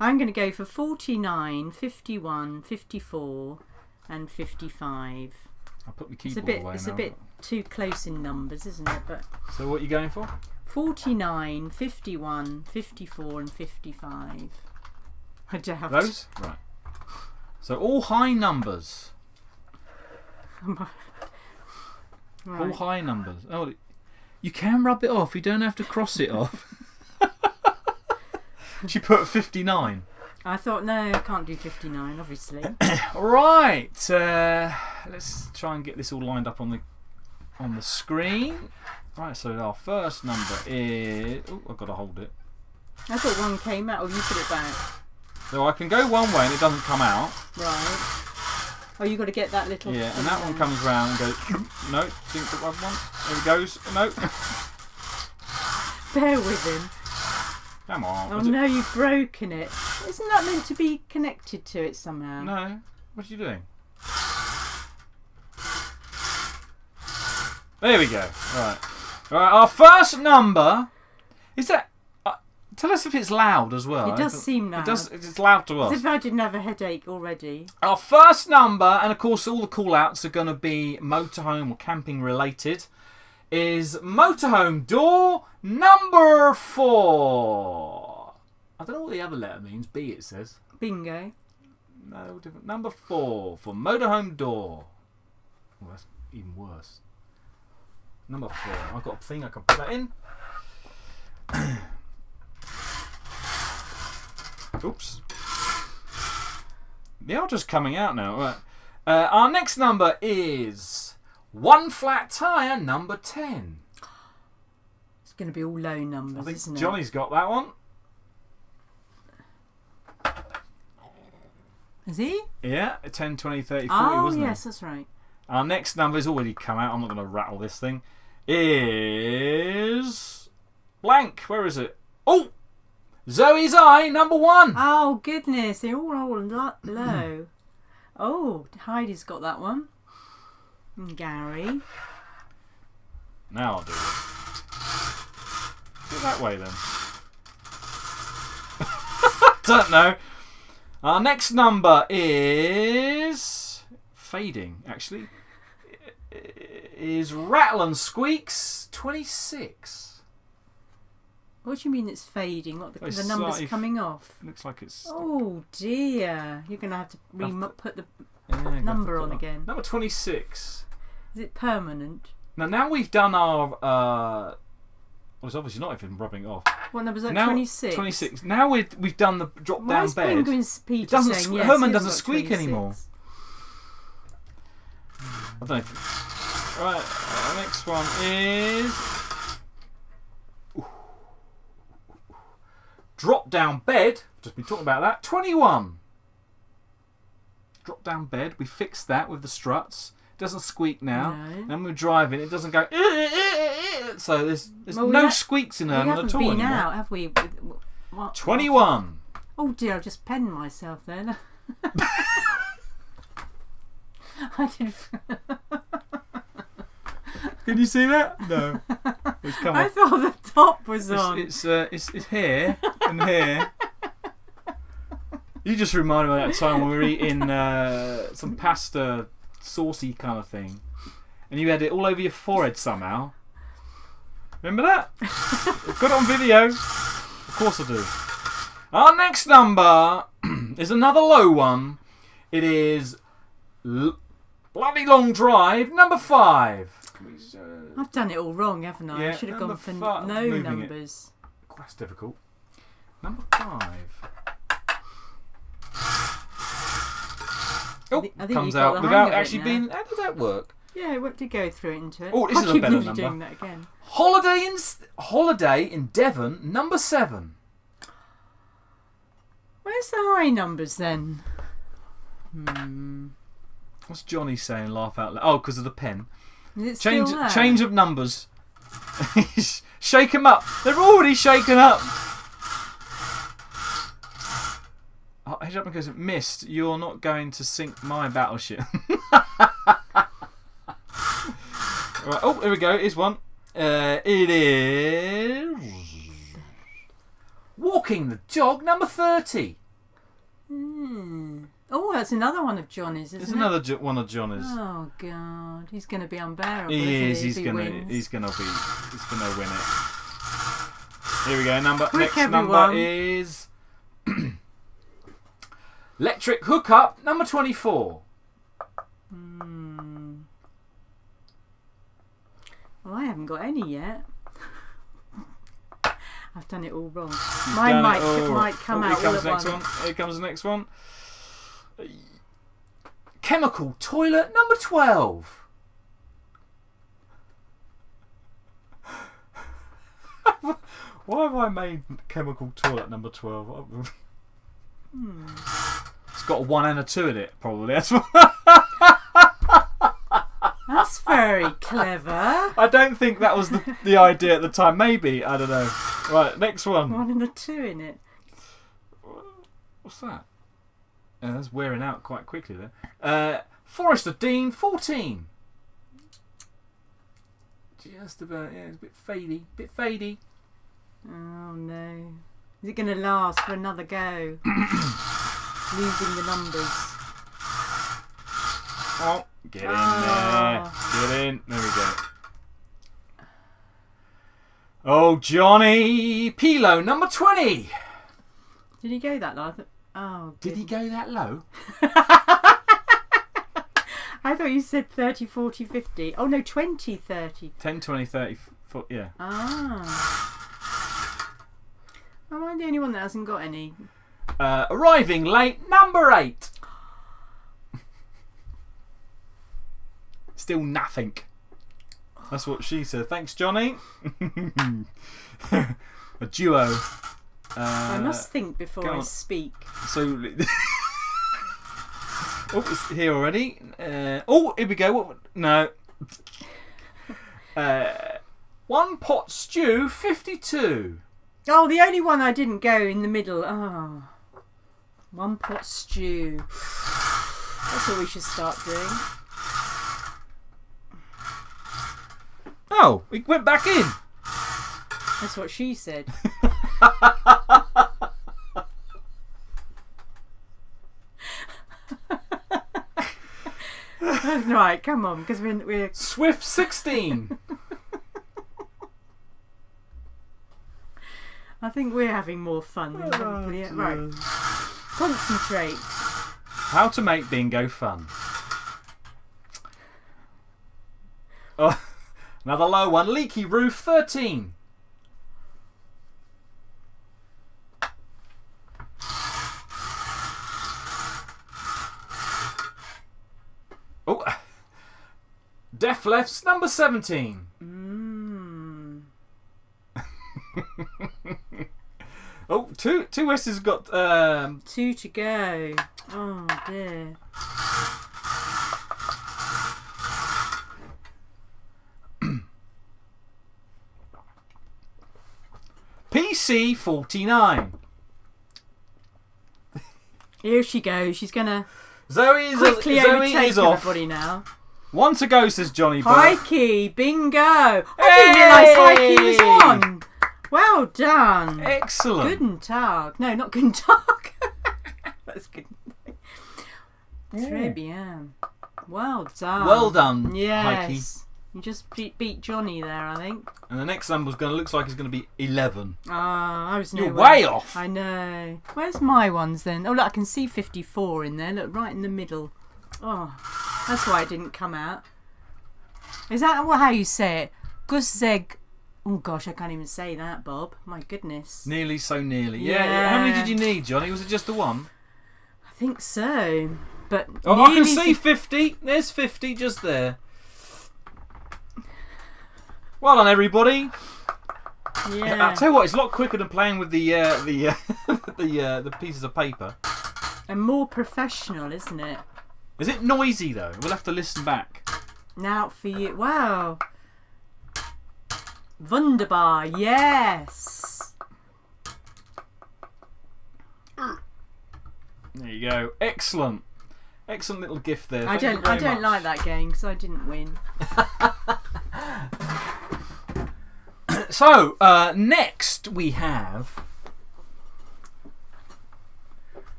I'm going to go for 49, 51, 54 and 55.
I'll put the keyboard away now.
It's a bit too close in numbers, isn't it? But
so what are you going for?
49, 51, 54 and 55. I doubt.
Those? Right. So all high numbers.
Right.
All high numbers. Oh, you can rub it off. You don't have to cross it off. She put 59.
I thought, no, I can't do 59, obviously.
Right. Let's try and get this all lined up on the screen. Right. So our first number is. Oh, I've got to hold it.
I thought one came out, or you put it back.
So I can go one way and it doesn't come out.
Right. Oh, you got to get that little.
Yeah, and that one comes round and goes. No, think the other one. There it goes. No.
Bear with him.
Come on.
Oh no, you've broken it. Isn't that meant to be connected to it somehow?
No. What are you doing? There we go. Right. Right. Our first number is that. Tell us if it's loud as well.
It does seem loud.
It's loud to us.
As if I didn't have a headache already.
Our first number, and of course all the call-outs are going to be motorhome or camping related, is motorhome door number 4. I don't know what the other letter means. B it says.
Bingo.
No, different. Number 4 for motorhome door. Well, that's even worse. Number 4. I've got a thing I can put that in. Oops. They are just coming out now. Right. Our next number is 1 flat tyre, number 10.
It's going to be all low numbers,
I think
isn't
Johnny's got that one.
Is he?
Yeah, 10, 20, 30, 40,
oh,
wasn't
yes, that's right.
Our next number has already come out. I'm not going to rattle this thing. Is blank. Where is it? Oh! Zoe's Eye, number 1.
Oh, goodness. They're all low. Oh, Heidi's got that one. And Gary.
Now I'll do it. Go that way then. Don't know. Our next number is fading, actually. Is Rattle and Squeaks 26.
What do you mean it's fading? What
It's
the number's
slightly
coming off?
Looks like it's.
Oh dear! You're going to have to put the
Yeah,
number on again.
Number 26.
Is it permanent?
Now we've done our. Well, it's obviously not even rubbing it off.
What number is that?
Now,
26.
26. Now we've done the drop down bed.
It
doesn't.
yes,
Herman
he
doesn't
has got
squeak
26.
anymore. I don't know. Right. Our next one is. Drop down bed. Just been talking about that. 21. Drop down bed. We fixed that with the struts. It doesn't squeak now.
No.
And when we're driving, it doesn't go. So there's no squeaks in Herman at all
We haven't been
anymore.
out, have we? What?
21.
Oh dear! I just penned myself then. I did.
Can you see that? No. It's come
I
off.
thought the top was on.
It's here and here. You just reminded me of that time when we were eating some pasta, saucy kind of thing, and you had it all over your forehead somehow. Remember that? I've got it on video. Of course I do. Our next number is another low one. It is bloody long drive, number 5.
I've done it all wrong, haven't I?
Yeah,
I should have gone for
no
numbers.
That's difficult. Number 5. Oh,
I think
comes
you got
out
the hang
without
of it
actually
now.
being. How did that work?
Yeah, what did go through it into it?
Oh, this
I
is a
keep
better
nearly
number.
doing that again.
Holiday in Devon, number 7.
Where's the high numbers then?
What's Johnny saying? Laugh out loud. Oh, because of the pen.
Is it still there?
Change of numbers. Shake them up. They're already shaken up. Oh, Herman goes, missed. You're not going to sink my battleship. Right. Oh, here we go. Here's one. It is walking the dog, number 30.
Oh, that's another one of Johnny's, isn't
There's
it?
another one of Johnny's.
Oh God, he's going to be unbearable.
He is.
He's
He's gonna win it. Here we go. Next
everyone.
number is electric hookup, number 24.
Well, I haven't got any yet. I've done it all wrong.
You've
Mine
done it
might come out all at once.
Here comes the next one. Chemical toilet, number 12. Why have I made chemical toilet number 12? It's got a 1 and a 2 in it, probably. That's what.
That's very clever.
I don't think that was the idea at the time. Maybe. I don't know. Right, next one.
1 and a 2 in it.
What's that? That's wearing out quite quickly there. Forest of Dean, 14. Just about, yeah, it's a bit fadey.
Oh no. Is it going to last for another go? Losing the numbers.
Oh, get in there. Get in. There we go. Oh, Johnny Pilo, number 20.
Did he go that low?
Did he go that low?
I thought you said 30, 40, 50. Oh no, 20, 30.
10, 20, 30, yeah.
Am I the only one that hasn't got any?
Arriving late, number 8. Still nothing. That's what she said. Thanks, Johnny. A duo.
I must think before I speak.
So, oh, it's here already. Oh, here we go. What? No. 1 pot stew, 52.
Oh, the only one I didn't go in the middle. Oh. 1 pot stew. That's what we should start doing.
Oh, it went back in.
That's what she said. Right, come on, because we're
Swift 16.
I think we're having more fun than everybody else. Right, concentrate.
How to make bingo fun. Oh, another low one. Leaky roof, 13. Oh, Def Left's number 17. Oh, two S's got
2 to go. Oh dear.
PC 49.
Here she goes. She's gonna
Zoe
quickly overtake
is off.
everybody now.
1 to go, says Johnny Bird.
Heike, bingo. I didn't realise Heike was on. Well done.
Excellent.
Guten Tag. No, not Guten Tag. That's good. Très bien. Well done.
Well done,
Yes.
Heike.
You just beat Johnny there, I think.
And the next number looks like it's going to be 11.
I was
You're
nowhere.
way off.
I know. Where's my ones then? Oh, look, I can see 54 in there. Look, right in the middle. Oh, that's why it didn't come out. Is that how you say it? Guszeg. Oh gosh, I can't even say that, Bob. My goodness.
Nearly so nearly.
Yeah.
How many did you need, Johnny? Was it just the one?
I think so. But
Oh, I can
nearly
see 50. There's 50 just there. Well done, everybody.
Yeah.
I'll tell you what, it's a lot quicker than playing with the pieces of paper.
And more professional, isn't it?
Is it noisy though? We'll have to listen back.
Now for you. Wow. Wunderbar. Yes.
There you go. Excellent. Excellent little gift there.
I
Thank you very
don't
much.
like that game because I didn't win.
So, next we have...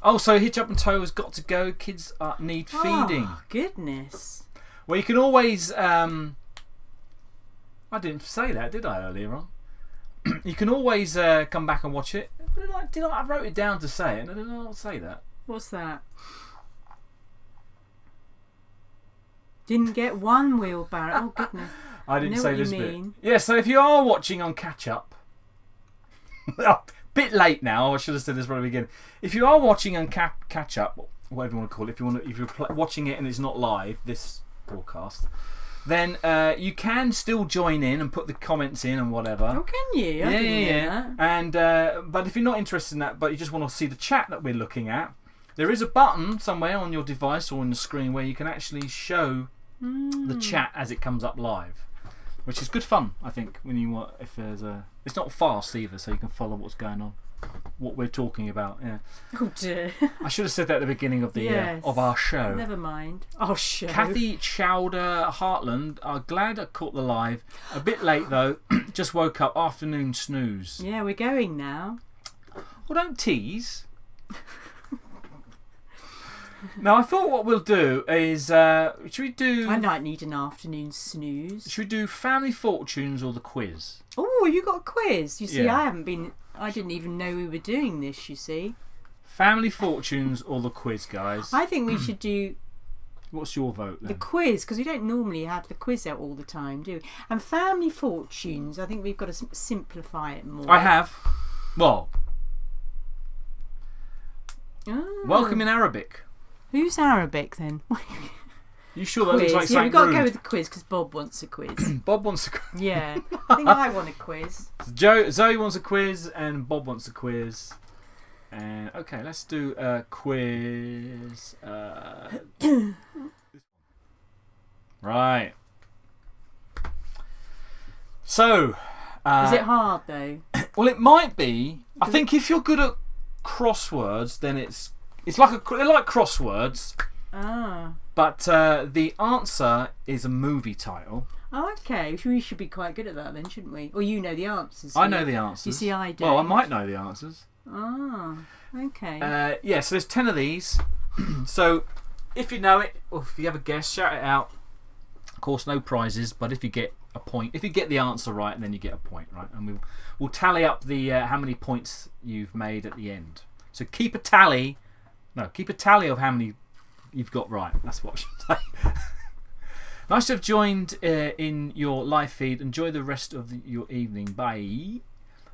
Also, Hitch Up and Toe has got to go. Kids need feeding.
Oh, goodness.
Well, you can always... I didn't say that, did I, earlier on? You can always come back and watch it. I wrote it down to say it, and I did not say that.
What's that? Didn't get one wheelbarrow. Oh, goodness.
I didn't
know
say
what you
this
mean.
bit. Yeah, so if you are watching on catch up, bit late now. I should have said this right at the beginning. If you are watching on catch up, whatever you want to call it, if you're watching it and it's not live, this broadcast, then you can still join in and put the comments in and whatever.
Oh, can you? I didn't know that.
And but if you're not interested in that, but you just want to see the chat that we're looking at, there is a button somewhere on your device or on the screen where you can actually show the chat as it comes up live. Which is good fun, I think, when you want. If there's a, it's not fast either, so you can follow what's going on, what we're talking about. Yeah.
Oh dear.
I should have said that at the beginning of the
Yes.
of our show.
Never mind. Our show.
Kathy Chowder Heartland, I'm glad I caught the live. A bit late though. Just woke up. Afternoon snooze.
Yeah, we're going now.
Well, don't tease. Now I thought what we'll do is should we do?
I might need an afternoon snooze.
Should we do Family Fortunes or the quiz?
Oh, you got a quiz. You see,
Yeah.
I didn't even know we were doing this, you see.
Family Fortunes or the quiz, guys?
I think we should do
What's your vote then?
the quiz, because we don't normally have the quiz out all the time, do we? And Family Fortunes, I think we've got to simplify it more.
I have. Well,
Oh.
welcome in Arabic.
Who's Arabic then?
You sure that
Quiz.
looks like
Yeah,
something
we've got to
rude?
go with the quiz because Bob wants a quiz.
Bob wants a quiz.
Yeah, I think I want a quiz.
Zoe wants a quiz and Bob wants a quiz. And okay, let's do a quiz. Right. So.
Is it hard though?
Well, it might be. I think if you're good at crosswords, then it's like they're like crosswords.
Ah.
But the answer is a movie title.
Oh, okay. We should be quite good at that then, shouldn't we? Or you know the answers.
I know the answers.
You see, I don't.
Well, I might know the answers.
Ah, okay.
Yeah, so there's 10 of these. So if you know it, or if you have a guess, shout it out. Of course, no prizes, but if you get a point, if you get the answer right, then you get a point, right? And we'll tally up the how many points you've made at the end. So keep a tally. No, keep a tally of how many you've got right. That's what I should say. Nice to have joined in your live feed. Enjoy the rest of your evening. Bye.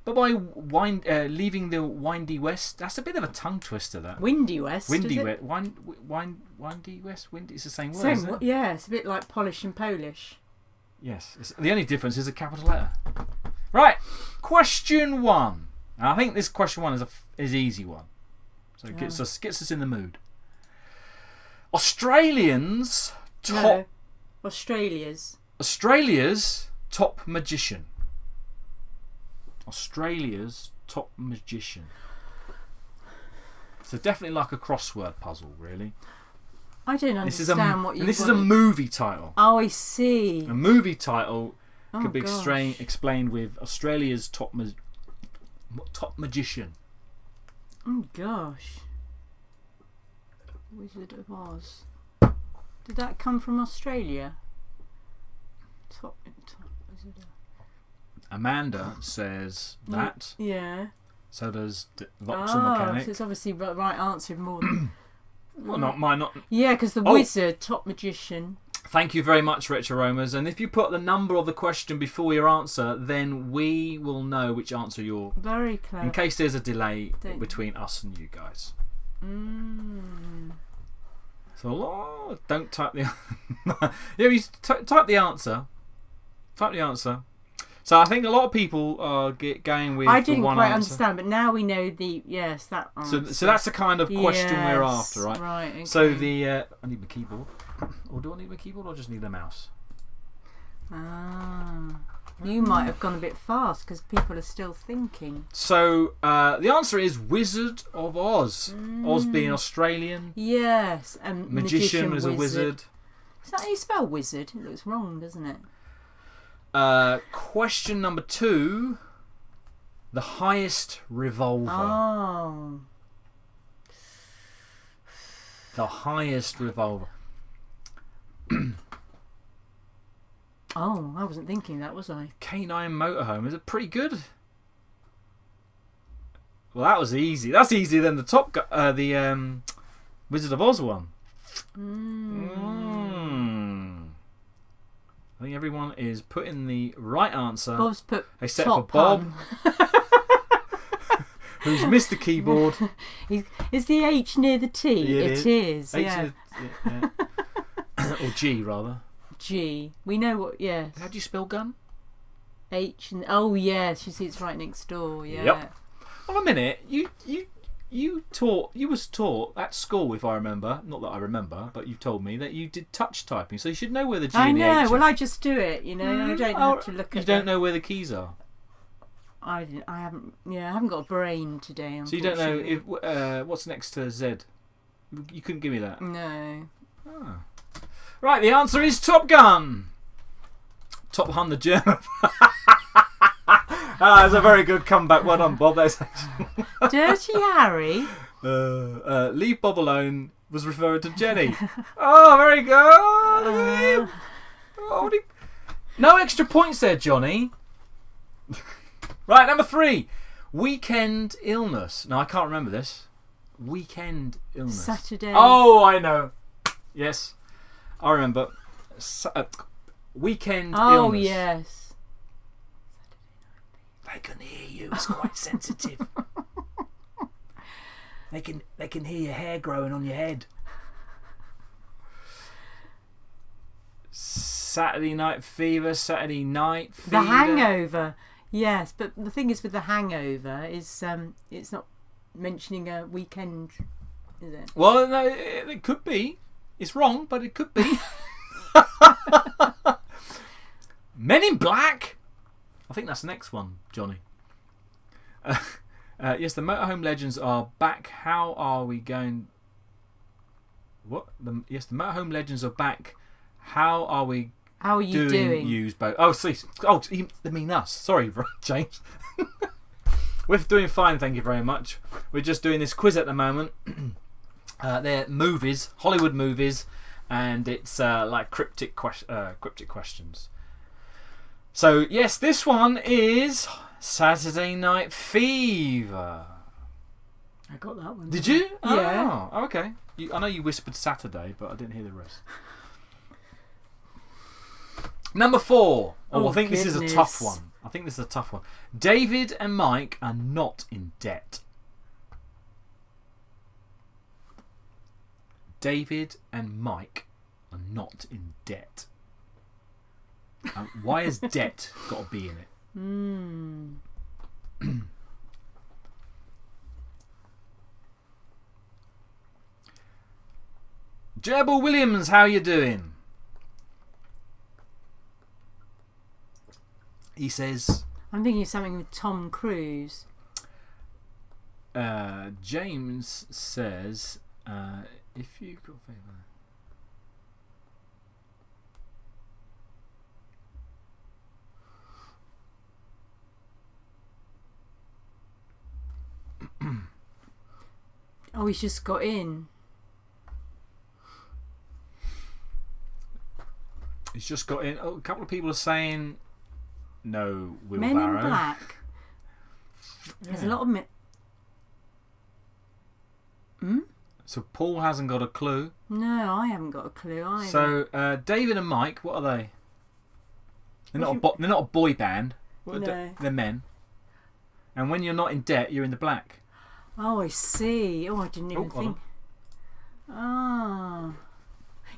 Bye-bye, leaving the windy west. That's a bit of a tongue twister, that.
Windy West.
Windy
is it?
west. Windy west. Windy. It's the same word, isn't it?
Yeah, it's a bit like Polish and Polish.
Yes. The only difference is a capital letter. Right. Question 1. And I think this question 1 is an easy one. So it gets us in the mood. Australia's top magician. Australia's top magician. So definitely like a crossword puzzle, really.
I don't understand what you.
This is a movie title.
Oh, I see.
A movie title could be
gosh.
explained with Australia's top magician.
Oh gosh. Wizard of Oz. Did that come from Australia? Top Wizard of...
Amanda says that.
Yeah.
So does Vauxhall Mechanic.
So it's obviously the right answer more than...
Well, not mine. Not.
Yeah, because the wizard, top magician.
Thank you very much, Retro Roamers. And if you put the number of the question before your answer, then we will know which answer you're.
Very clever.
In case there's a delay between us and you guys. So don't type the. Yeah, you type the answer. Type the answer. So I think a lot of people are going with.
I didn't
the one
quite
answer.
Understand, but now we know that answer.
So that's the kind of question we're after, right?
Right. Okay.
So I need my keyboard, or do I need my keyboard, or just need a mouse?
You might have gone a bit fast because people are still thinking.
So the answer is Wizard of Oz. Oz being Australian.
Yes, and magician
was a wizard.
Is that how you spell wizard? It looks wrong, doesn't it?
Question number 2. The highest revolver.
Oh.
The highest revolver.
Oh, I wasn't thinking that, was I?
K9 motorhome. Is it pretty good? Well, that was easy. That's easier than the Wizard of Oz one. I think everyone is putting the right answer.
Bob's put
except
top
for Bob, who's missed the keyboard.
Is the H near the T?
Yeah,
it is.
H
Yeah.
Or G rather.
G. We know what. Yes.
How do you spell gun?
H and yes, you see it's right next door. Yeah.
Yep. Well, a minute. You was taught at school, if I remember. Not that I remember, but you told me that you did touch typing, so you should know where the G and the H are.
Well, I just do it. You know, I don't have to look at.
You don't know where the keys are.
I haven't. Yeah, I haven't got a brain today.
So you don't know if what's next to Z. You couldn't give me that.
No.
Oh. Right, the answer is Top Gun. Top Hun the German. That's a very good comeback. Well done, Bob. That's
Dirty Harry.
Leave Bob alone was referring to Jenny. Oh, very good. Look at him. Oh, no extra points there, Johnny. Right, number 3. Weekend illness. No, I can't remember this. Weekend illness.
Saturday.
Oh, I know. Yes, I remember. Weekend illness.
Oh, yes.
They can hear you. It's quite sensitive. They can hear your hair growing on your head. Saturday Night Fever.
The Hangover. Yes, but the thing is with The Hangover is it's not mentioning a weekend, is it?
Well, no, it could be. It's wrong, but it could be. Men in Black. I think that's the next one, Johnny. Yes, the motorhome legends are back. How are we going? What? Yes, the motorhome legends are back. How are we?
How are you doing?
Use both. Oh, see. Oh, you mean us? Sorry, James. We're doing fine, thank you very much. We're just doing this quiz at the moment. They're movies, Hollywood movies, and it's like cryptic questions. So yes, this one is Saturday Night Fever.
I got that one.
Did you?
Yeah.
Oh, okay. I know you whispered Saturday, but I didn't hear the rest. Number 4. I think this is a tough one. David and Mike are not in debt. David and Mike are not in debt. Why has debt got to be in it? Gerbil Williams, how you doing? He says...
I'm thinking of something with Tom Cruise.
James says... if you got favour...
Oh, he's just got in.
He's just got in. Oh, a couple of people are saying no wheelbarrow.
Men in Black. There's a lot of men.
So Paul hasn't got a clue.
No, I haven't got a clue either.
So David and Mike, what are they? They're not a boy band.
No.
They're men. And when you're not in debt, you're in the black.
Oh, I see. Oh, I didn't even think. Ah.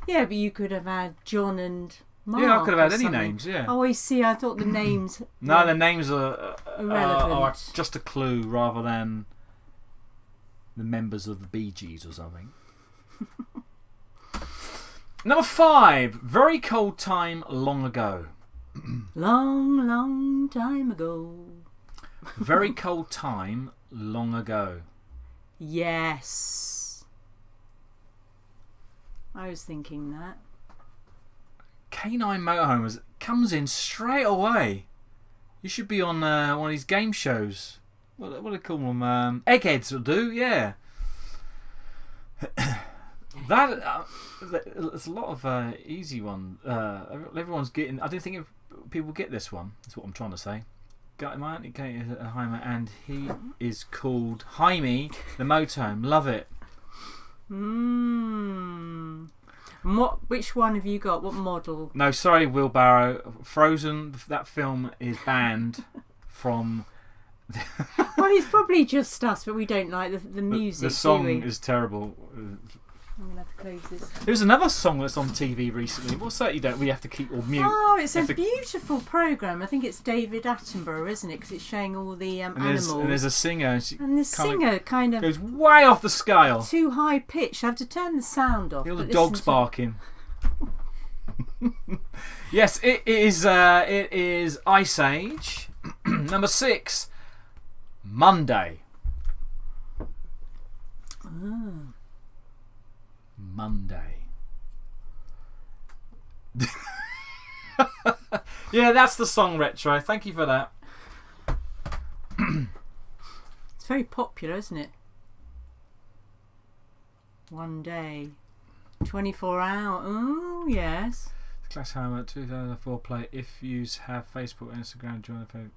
Yeah, but you could have had John and Mark.
Yeah, I could have had any
something.
names, yeah.
Oh, I see. I thought the names.
No, the names are
irrelevant.
Just a clue rather than the members of the Bee Gees or something. Number 5. Very cold time long ago.
Long, long time ago.
Very cold time long ago.
Yes. I was thinking that.
K9 Motorhomes comes in straight away. You should be on one of these game shows. What do they call them? Eggheads will do, yeah. There's a lot of easy ones. Everyone's getting. I don't think people get this one. That's what I'm trying to say. My auntie Kate is a Jaime, and he is called Jaime the Motorhome. Love it.
Which one have you got? What model?
No, sorry, Wheelbarrow. Frozen. That film is banned from.
Well, it's probably just us, but we don't like the music.
The song
do we?
is terrible.
I'm gonna have to close this.
There's another song that's on TV recently. What's that? We have to keep or mute.
Oh, it's a beautiful program. I think it's David Attenborough, isn't it? Because it's showing all the animals.
And there's a singer.
And the singer kind of
goes way off the scale.
Too high pitch. I have to turn the sound off.
All the dogs barking. Yes, it is. It is Ice Age. Number 6. Monday. Monday. Yeah, that's the song, Retro. Thank you for that.
It's very popular, isn't it? One day. 24 hour. Oh, yes.
Clash Hammer 2004 play. If you have Facebook and Instagram, join the Facebook.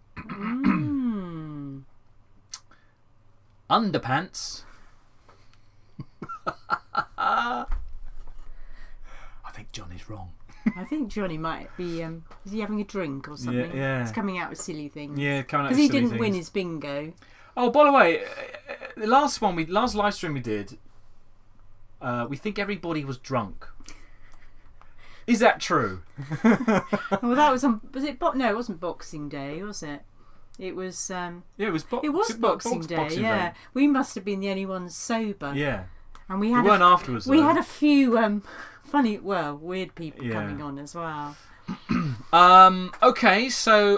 Underpants. I think Johnny's wrong.
I think Johnny might be. Is he having a drink or something?
Yeah.
He's coming out with silly things.
Yeah, coming out with silly
because he didn't
things.
win his bingo.
Oh, by the way, the last live stream we did, we think everybody was drunk. Is that true?
Well, that was on. Was it? No, it wasn't Boxing Day, was it? It was.
Yeah, it was.
It was Boxing Day. Yeah, we must have been the only ones sober.
Yeah,
and we had.
weren't afterwards.
We
though.
had a few funny, weird people coming on as well.
Okay, so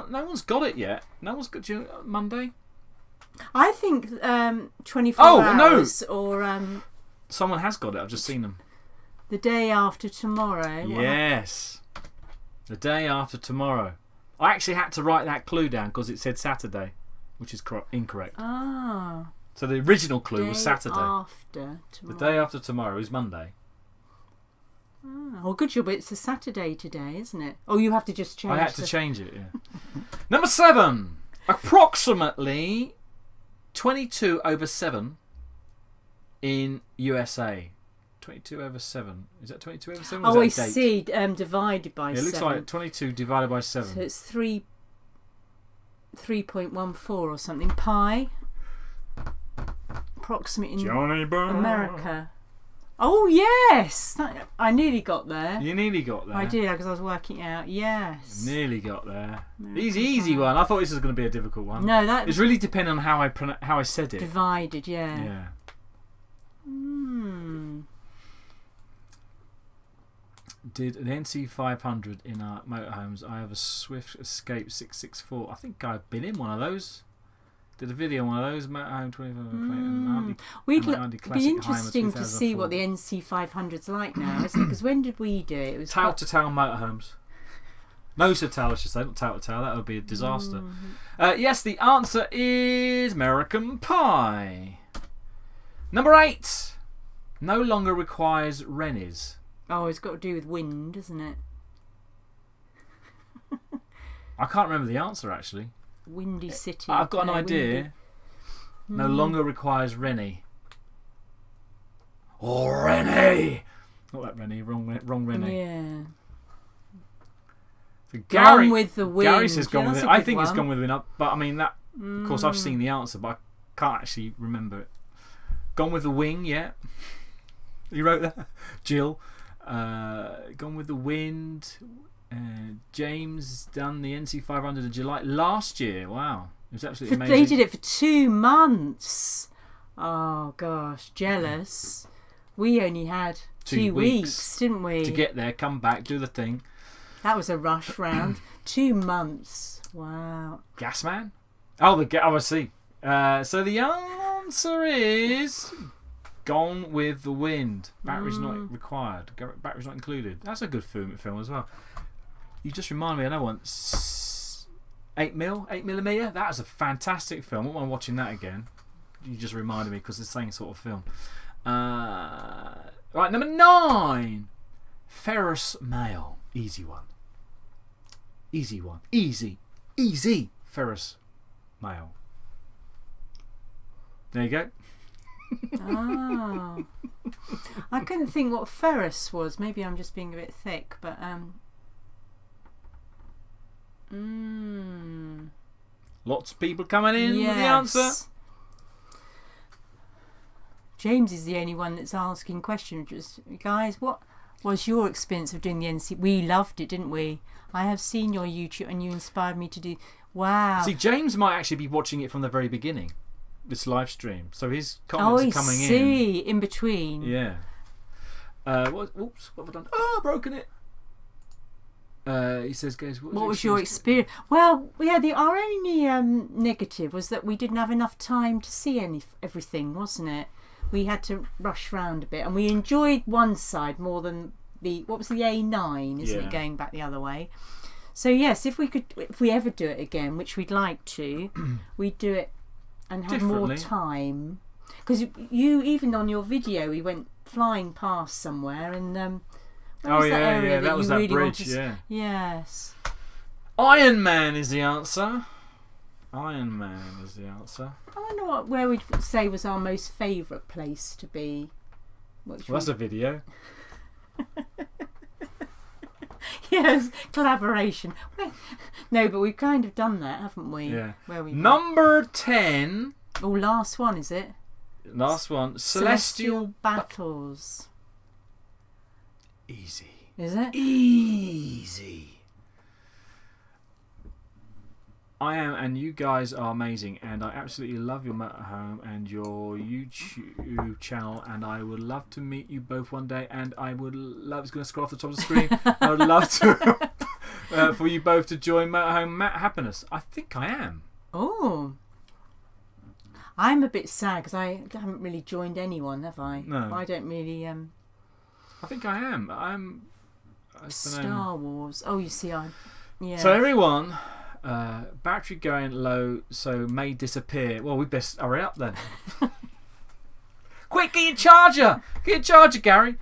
no one's got it yet. No one's got Monday.
I think 24 hours or
someone has got it. I've just seen them.
The day after tomorrow.
Yes, the day after tomorrow. I actually had to write that clue down because it said Saturday, which is incorrect.
Ah.
So the original clue was Saturday.
After tomorrow.
The day after tomorrow is Monday.
Ah. Well, good job. It's a Saturday today, isn't it? Oh, you have to just change.
I had to change it. Yeah. Number 7. Approximately 22/7 in USA. 22/7. Is that 22/7?
Oh, I see. Divided by 7.
It looks like 22 divided by 7.
So it's 3.14 or something. Pi. Approximate in
Johnny
America. Oh, yes! I nearly got there.
You nearly got there.
I did, because I was working out. Yes.
Nearly got there. Easy one. I thought this was going to be a difficult one.
No, that
it's really depending on how I said it.
Divided, yeah.
Yeah. Did an NC500 in our motorhomes. I have a Swift Escape 664. I think I've been in one of those. Did a video on one of those. Motorhome 25.
It'd be interesting to see what the NC500's like now, isn't it? Because when did we do it? It was
tail to tail motorhomes. Nose to tail, I should say, not tail to tail. That would be a disaster. Yes, the answer is American Pie. Number 8. No longer requires Rennies.
Oh, it's got to do with wind, doesn't it?
I can't remember the answer, actually.
Windy City.
I've got an idea.
Windy.
No longer requires Rennie. Oh, Rennie! Not that Rennie, wrong Rennie.
Yeah.
So Gary,
Gone with the Wind.
Gary says Gone
Yeah,
with
that's
it.
a
I
good
think it's
one.
Gone with the Wind. But I mean, that. Of course, I've seen the answer, but I can't actually remember it. Gone with the Wing, yeah. You wrote that? Jill. Gone with the Wind. James done the NC 500 in July last year. Wow. It was absolutely amazing.
They did it for 2 months. Oh, gosh. Jealous. We only had 2 weeks, didn't we?
To get there, come back, do the thing.
That was a rush round. 2 months. Wow.
Gasman? Oh, I see. So the answer is Gone with the Wind. Batteries not required. Batteries not included. That's a good film as well. You just remind me, I know one. 8mm? That is a fantastic film. I wouldn't mind watching that again. You just reminded me because it's the same sort of film. Right, number 9. Ferris Mail. Easy one. Easy one. Easy. Ferris Mail. There you go.
Oh. I couldn't think what Ferris was. Maybe I'm just being a bit thick, but
Lots of people coming in with the answer.
James is the only one that's asking questions. Just, guys, what was your experience of doing the NC? We loved it, didn't we? I have seen your YouTube and you inspired me to do. Wow.
See, James might actually be watching it from the very beginning, this live stream. So his comments are coming
in between.
Yeah. Oops, what have I done? Oh, broken it. He says, guys,
what was your experience? Well, yeah, our only negative was that we didn't have enough time to see everything, wasn't it? We had to rush round a bit, and we enjoyed one side more than what was the A9, isn't it, going back the other way? So yes, if we ever do it again, which we'd like to, we'd do it and have more time. Because you, even on your video, we went flying past somewhere, and that was that
really
bridge.
Yes. Iron Man is the answer. Iron Man is the answer.
I wonder where we'd say was our most favourite place to be.
Well, that's a video.
Yes, collaboration. No, but we've kind of done that, haven't we?
Yeah.
Where we
Number 10.
Oh, last one, is it?
Last one. Celestial
Battles.
Easy.
Is it?
Easy. I am, and you guys are amazing, and I absolutely love your motorhome and your YouTube channel, and I would love to meet you both one day, and I would love, it's going to scroll off the top of the screen, I would love to for you both to join Motorhome Happiness. I think I am.
Oh. I'm a bit sad because I haven't really joined anyone, have I?
No.
I don't really...
I think I am. I'm...
Star Wars. Oh, you see, yeah.
So everyone... battery going low, so may disappear. Well, we best hurry up then. Quick, get your charger! Get your charger, Gary.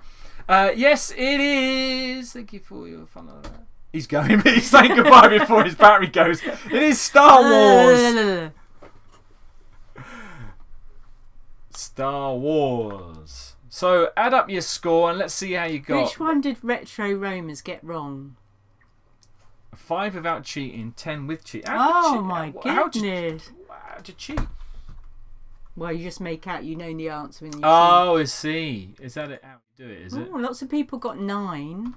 Yes, it is. Thank you for your fun. He's going, but he's saying goodbye before his battery goes. It is Star Wars. Star Wars. So add up your score and let's see how you got.
Which one did Retro Romers get wrong?
5 without cheating, 10 with cheating.
My goodness!
How'd you cheat?
Well, you just make out you know the answer when you.
Oh, I see. Is that how you do it? Is it?
Lots of people got 9.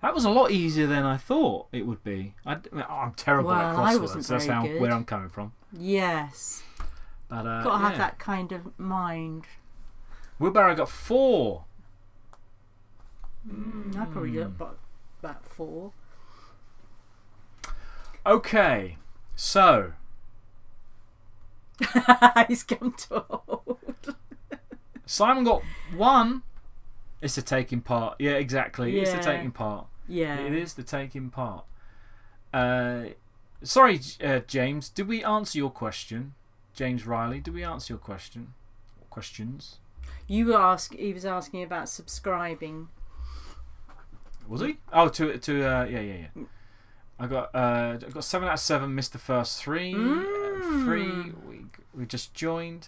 That was a lot easier than I thought it would be. I'm terrible at crosswords. So that's where I'm coming from.
Yes.
But
got to have that kind of mind.
Wheelbarrow got 4.
I probably got about 4.
Okay, so
he's come told.
Simon got 1. It's the taking part. Yeah, exactly. Yeah. It's the taking part.
Yeah,
it is the taking part. Sorry, James. Did we answer your question, James Riley? Did we answer your question? Questions?
He was asking about subscribing.
Was he? Oh, yeah. I got 7 out of 7. Missed the first 3. 3 we just joined.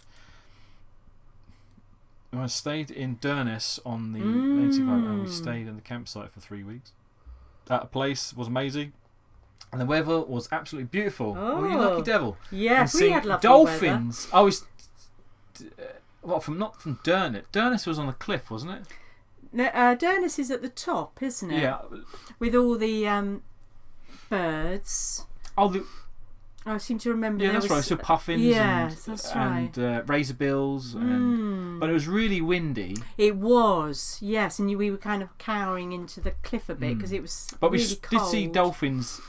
I stayed in Durness on the 85, and we stayed in the campsite for 3 weeks. That place was amazing, and the weather was absolutely beautiful. Oh, you lucky devil!
Yes, we had lovely
dolphins.
weather.
I was not from Durness. Durness was on a cliff, wasn't it?
No, Durness is at the top, isn't it?
Yeah,
with all the birds.
Oh,
I seem to remember.
Yeah, that's right. So puffins
that's
and razorbills, but it was really windy.
It was, yes, and we were kind of cowering into the cliff a bit because it was.
But
really
we
cold.
did see dolphins.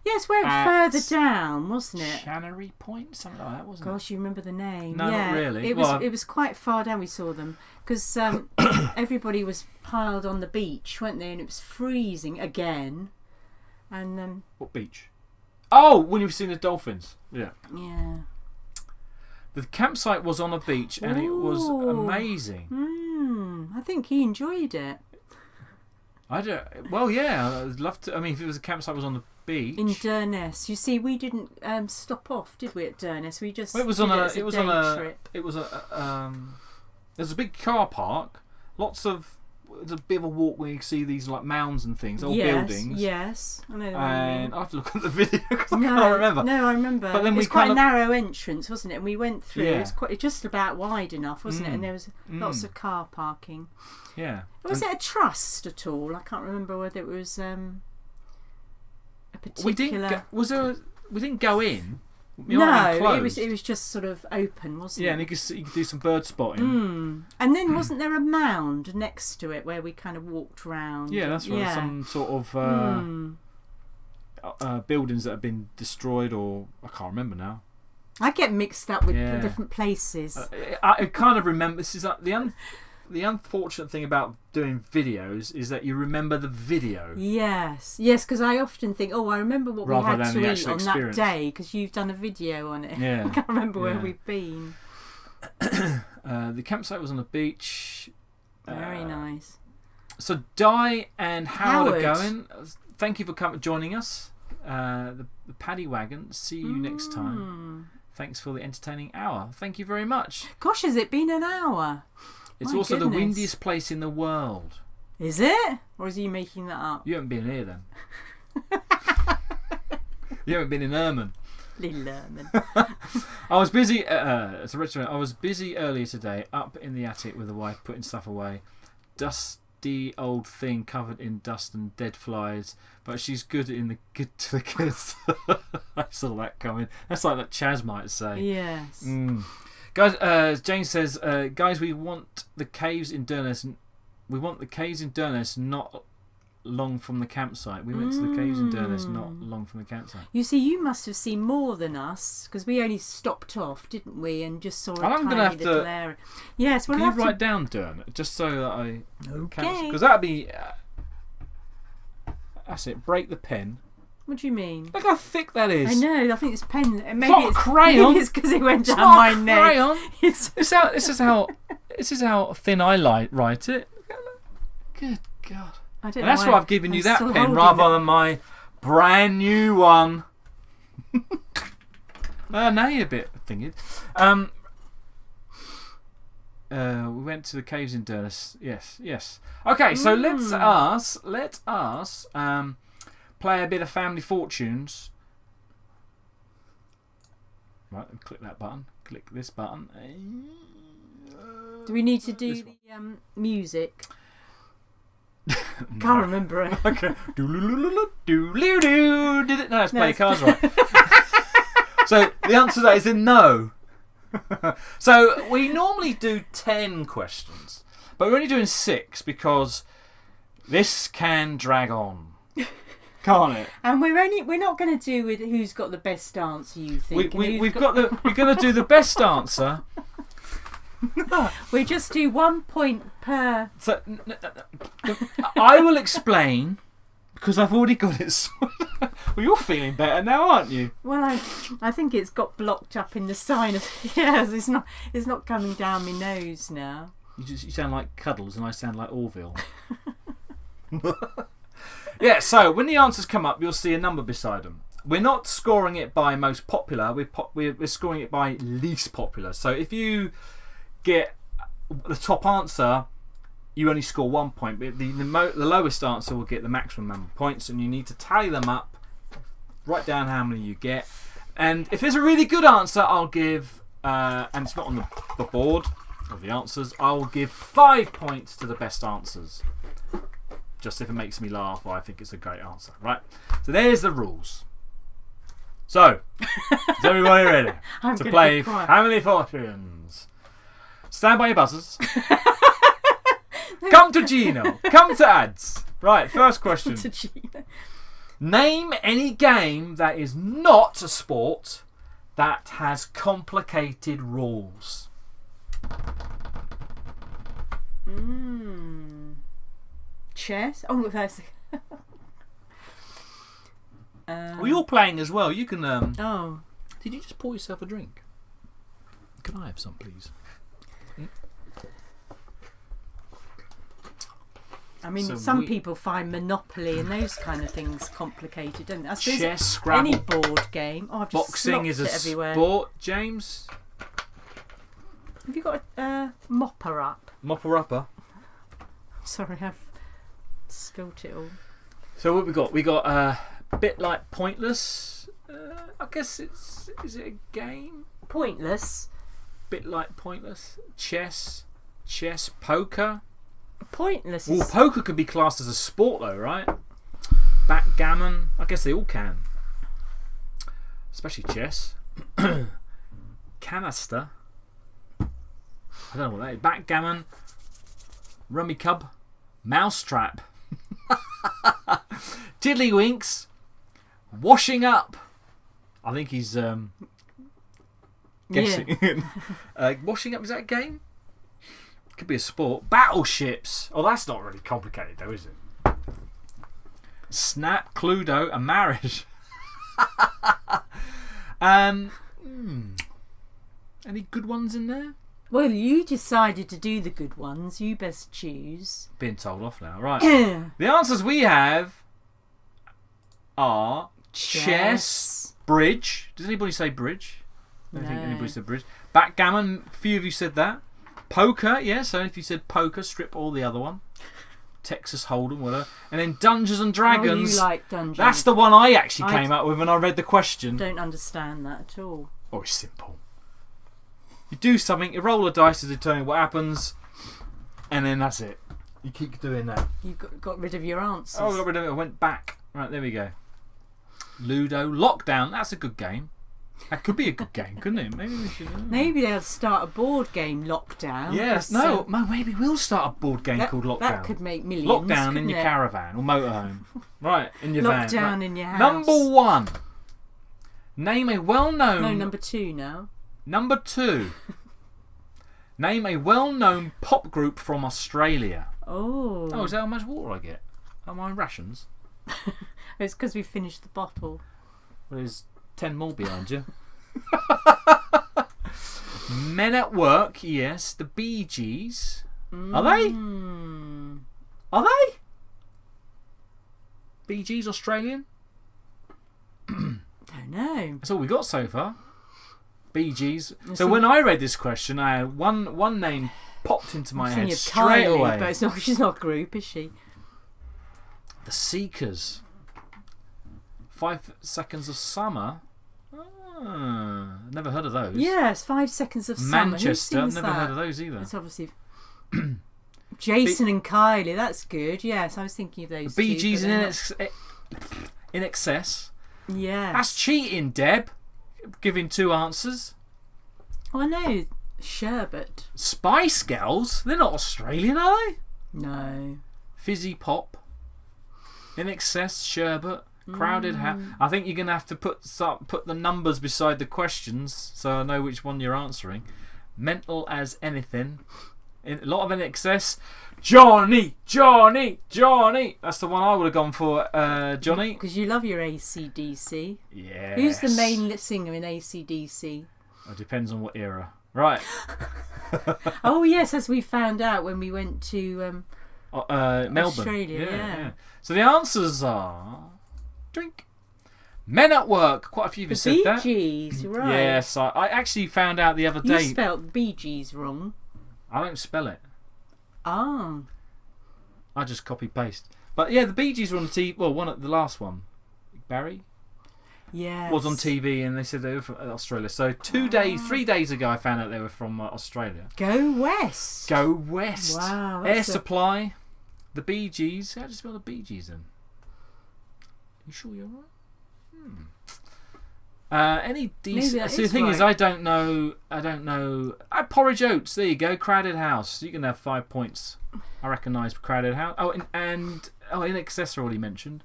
Yes, where further down, wasn't it?
Shannery Point, something like that, wasn't it?
Gosh, you remember the name?
No, not really.
It was quite far down. We saw them because everybody was piled on the beach, weren't they? And it was freezing again. And
what beach? Oh, when you've seen the dolphins. Yeah.
Yeah.
The campsite was on a beach and it was amazing.
I think he enjoyed it.
Well, yeah, I'd love to. I mean, if it was a campsite was on the beach.
In Durness. You see, we didn't stop off, did we, at Durness? We just
It was
trip.
There's a big car park. There's a bit of a walk where you see these like mounds and things, old buildings.
Yes, I know.
And I have to look at the video because I can't remember.
No, I remember.
But then
it was quite a narrow entrance, wasn't it? And we went through.
Yeah.
It was just about wide enough, wasn't it? And there was lots of car parking.
Yeah.
Was it a trust at all? I can't remember whether it was a particular.
We didn't go in.
No, it was just sort of open, wasn't it?
Yeah, and you could do some bird spotting.
And then wasn't there a mound next to it where we kind of walked round?
Yeah, that's right. Some sort of buildings that have been destroyed, or I can't remember now.
I get mixed up with the different places.
I kind of remember. This is the unfortunate thing about doing videos is that you remember the video.
Yes, because I often think, I remember what
Rather
we had
than
to
the
eat on
experience.
that day because you've done a video on it.
Yeah.
I can't remember where we've been.
The campsite was on the beach.
Very nice.
So Di and Howard are
Howard.
going. Thank you for joining us. The Paddy Wagon. See you next time. Thanks for the entertaining hour. Thank you very much.
Gosh, has it been an hour?
It's
My
also
goodness.
the windiest place in the world.
Is it? Or is he making that up?
You haven't been here then. You haven't been in Herman.
Little Herman.
I was busy. I was busy earlier today, up in the attic with the wife, putting stuff away. Dusty old thing covered in dust and dead flies, but she's good to the kids. I saw that coming. That's like that Chaz might say.
Yes.
Guys, Jane says, guys, we want the caves in Durness. We want the caves in Durness, not long from the campsite. We went to the caves in Durness, not long from the campsite.
You see, you must have seen more than us because we only stopped off, didn't we, and just saw a
I'm
tiny
gonna have
little
to.
area. Yes, we'll
Can
have
you
to
write down Durness just so that I?
Okay.
Because that'd be. That's it. Break the pen.
What do you mean?
Look how thick that is.
I know. I think it's pen. Maybe
not a crayon.
Maybe it's because it went down
not
my
a
neck.
crayon. This is how thin I write it. Good God.
I don't
And that's
know
why I've given you that
still
pen
holding
rather than my brand new one. Now you're a bit thingy. We went to the caves in Durness. Yes. Okay, so let us play a bit of Family Fortunes. Right, click that button. Click this button.
Do we need to do the music? Can't remember it.
Okay. Did it? No, let's play cards right. So the answer to that is no. So we normally do 10 questions, but we're only doing 6 because this can drag on, can't it?
And we're not going to do with who's got the best answer. You think
we're going to do the best answer.
We just do 1 point per.
So I will explain because I've already got it. Well, you're feeling better now, aren't you?
Well, I think it's got blocked up in the sinus. Yes, it's not coming down my nose now.
You sound like Cuddles and I sound like Orville. Yeah, so when the answers come up, you'll see a number beside them. We're not scoring it by most popular. We're scoring it by least popular. So if you get the top answer, you only score 1 point. But the lowest answer will get the maximum number of points, and you need to tally them up, write down how many you get. And if there's a really good answer, I'll give, and it's not on the board of the answers, I'll give 5 points to the best answers. Just if it makes me laugh or I think it's a great answer. Right, so there's the rules. So, is everybody ready to play Family Fortunes? Stand by your buzzers. Come to Gino. Come to Ads. Right, first question. Name any game that is not a sport that has complicated rules.
Chess? Oh, that's...
well, you're playing as well. You can...
Oh.
Did you just pour yourself a drink? Can I have some, please?
I mean, some people find Monopoly and those kind of things complicated, don't they? I suppose
chess, Scrabble.
Any board game. Oh, I've just
boxing is a sport, James.
Have you got a mopper up?
Mopper upper.
Sorry, I've spilt it all.
So what we got? We got a bit like Pointless. I guess is it a game?
Pointless.
Bit like Pointless. Chess, poker.
Pointless.
Well, poker could be classed as a sport, though, right? Backgammon. I guess they all can. Especially chess. Canister. I don't know what that is. Backgammon. Rummy Cub. Mousetrap. Tiddlywinks. Washing up. I think he's guessing. Yeah. Washing up, is that a game? Could be a sport. Battleships. Oh, that's not really complicated, though, is it? Snap, Cluedo, and marriage. Any good ones in there?
Well, you decided to do the good ones. You best choose.
Being told off now. Right. The answers we have are chess, bridge. Does anybody say bridge? I don't think anybody said bridge. Backgammon. A few of you said that. Poker, yeah, so if you said poker, strip all the other one. Texas Hold'em, whatever. And then Dungeons and Dragons.
Oh, you like Dungeons.
That's the one I actually came up with when I read the question.
Don't understand that at all.
Oh, it's simple. You do something, you roll a dice to determine what happens, and then that's it. You keep doing that.
You got rid of your answers.
Oh, I got rid of it. I went back. Right, there we go. Ludo. Lockdown, that's a good game. That could be a good game, couldn't it? Maybe we should.
Maybe they'll start a board game, Lockdown.
Yes, no, maybe we'll start a board game called Lockdown.
That could make millions.
Lockdown in your caravan or motorhome. Right, in your van.
Lockdown
right.
in your house.
Number 1. Name a well-known...
No, number 2 now.
Number 2. Name a well-known pop group from Australia.
Oh.
Oh, is that how much water I get? Are my rations?
It's because we finished the bottle.
Well, there's 10 more behind you. Men at Work, yes. The Bee Gees. Are they? Are they? Bee Gees Australian?
Don't know.
That's all we got so far. Bee Gees. So when I read this question, I had one name popped into my head straight away.
But she's not a group, is she?
The Seekers. 5 Seconds of Summer. Never heard of those.
Yes, 5 Seconds of Summer.
Manchester. Never heard of those either.
It's obviously Jason and Kylie. That's good. Yes, I was thinking of those.
Bee Gees in excess.
Yeah.
That's cheating, Deb. Giving 2 answers.
Oh, I know. Sherbet.
Spice Girls. They're not Australian, are they?
No.
Fizzy Pop. In excess. Sherbet. Crowded House. I think you're going to have to put the numbers beside the questions so I know which one you're answering. Mental as anything. A lot of in excess. Johnny. That's the one I would have gone for, Johnny.
Because you love your AC/DC.
Yeah.
Who's the main singer in AC/DC?
It depends on what era. Right.
Oh yes, as we found out when we went to
Melbourne.
Australia. Yeah.
So the answers are drink. Men at Work. Quite a few of you said that.
Bee Gees, right?
Yes, I actually found out the other day.
You spelt Bee Gees wrong.
I don't spell it.
Ah.
I just copy paste. But yeah, the Bee Gees were on the TV. Well, the last one, Barry.
Yes.
Was on TV, and they said they were from Australia. So 3 days ago, I found out they were from Australia.
Go West.
Go West.
Wow.
Air Supply. The Bee Gees. How do you spell the Bee Gees then? You sure you're right? Any decent? So the thing is, I don't know. Porridge Oats. There you go. Crowded House. You can have 5 points. I recognise Crowded House. Oh, and In Excess already mentioned.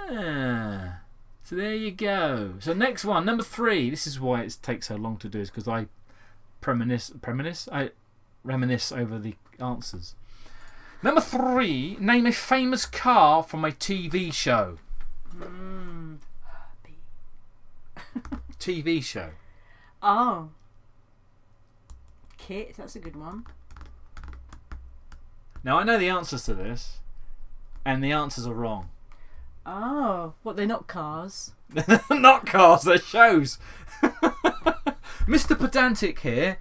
So there you go. So next one, number 3. This is why it takes so long to do, is because I reminisce over the answers. Number 3. Name a famous car from a TV show. TV show.
Oh. Kit, that's a good one.
Now I know the answers to this, and the answers are wrong.
Oh, what? They're not cars.
Not cars, they're shows. Mr. Pedantic here.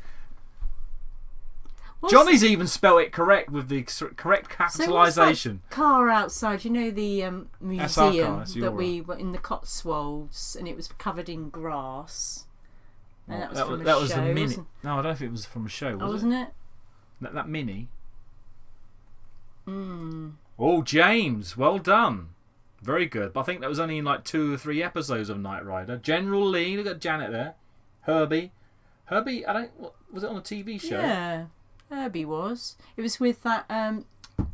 Johnny's even spelled it correct with the correct capitalisation.
So car outside, you know, the museum that we were in the Cotswolds, and it was covered in grass. And that was from a show.
Was the mini. No, I don't know if it was from a show.
Wasn't it?
That mini. Oh, James, well done. Very good. But I think that was only in like 2 or 3 episodes of Knight Rider. General Lee, look at Janet there. Herbie, was it on a TV show?
Yeah. Herbie was. It was with that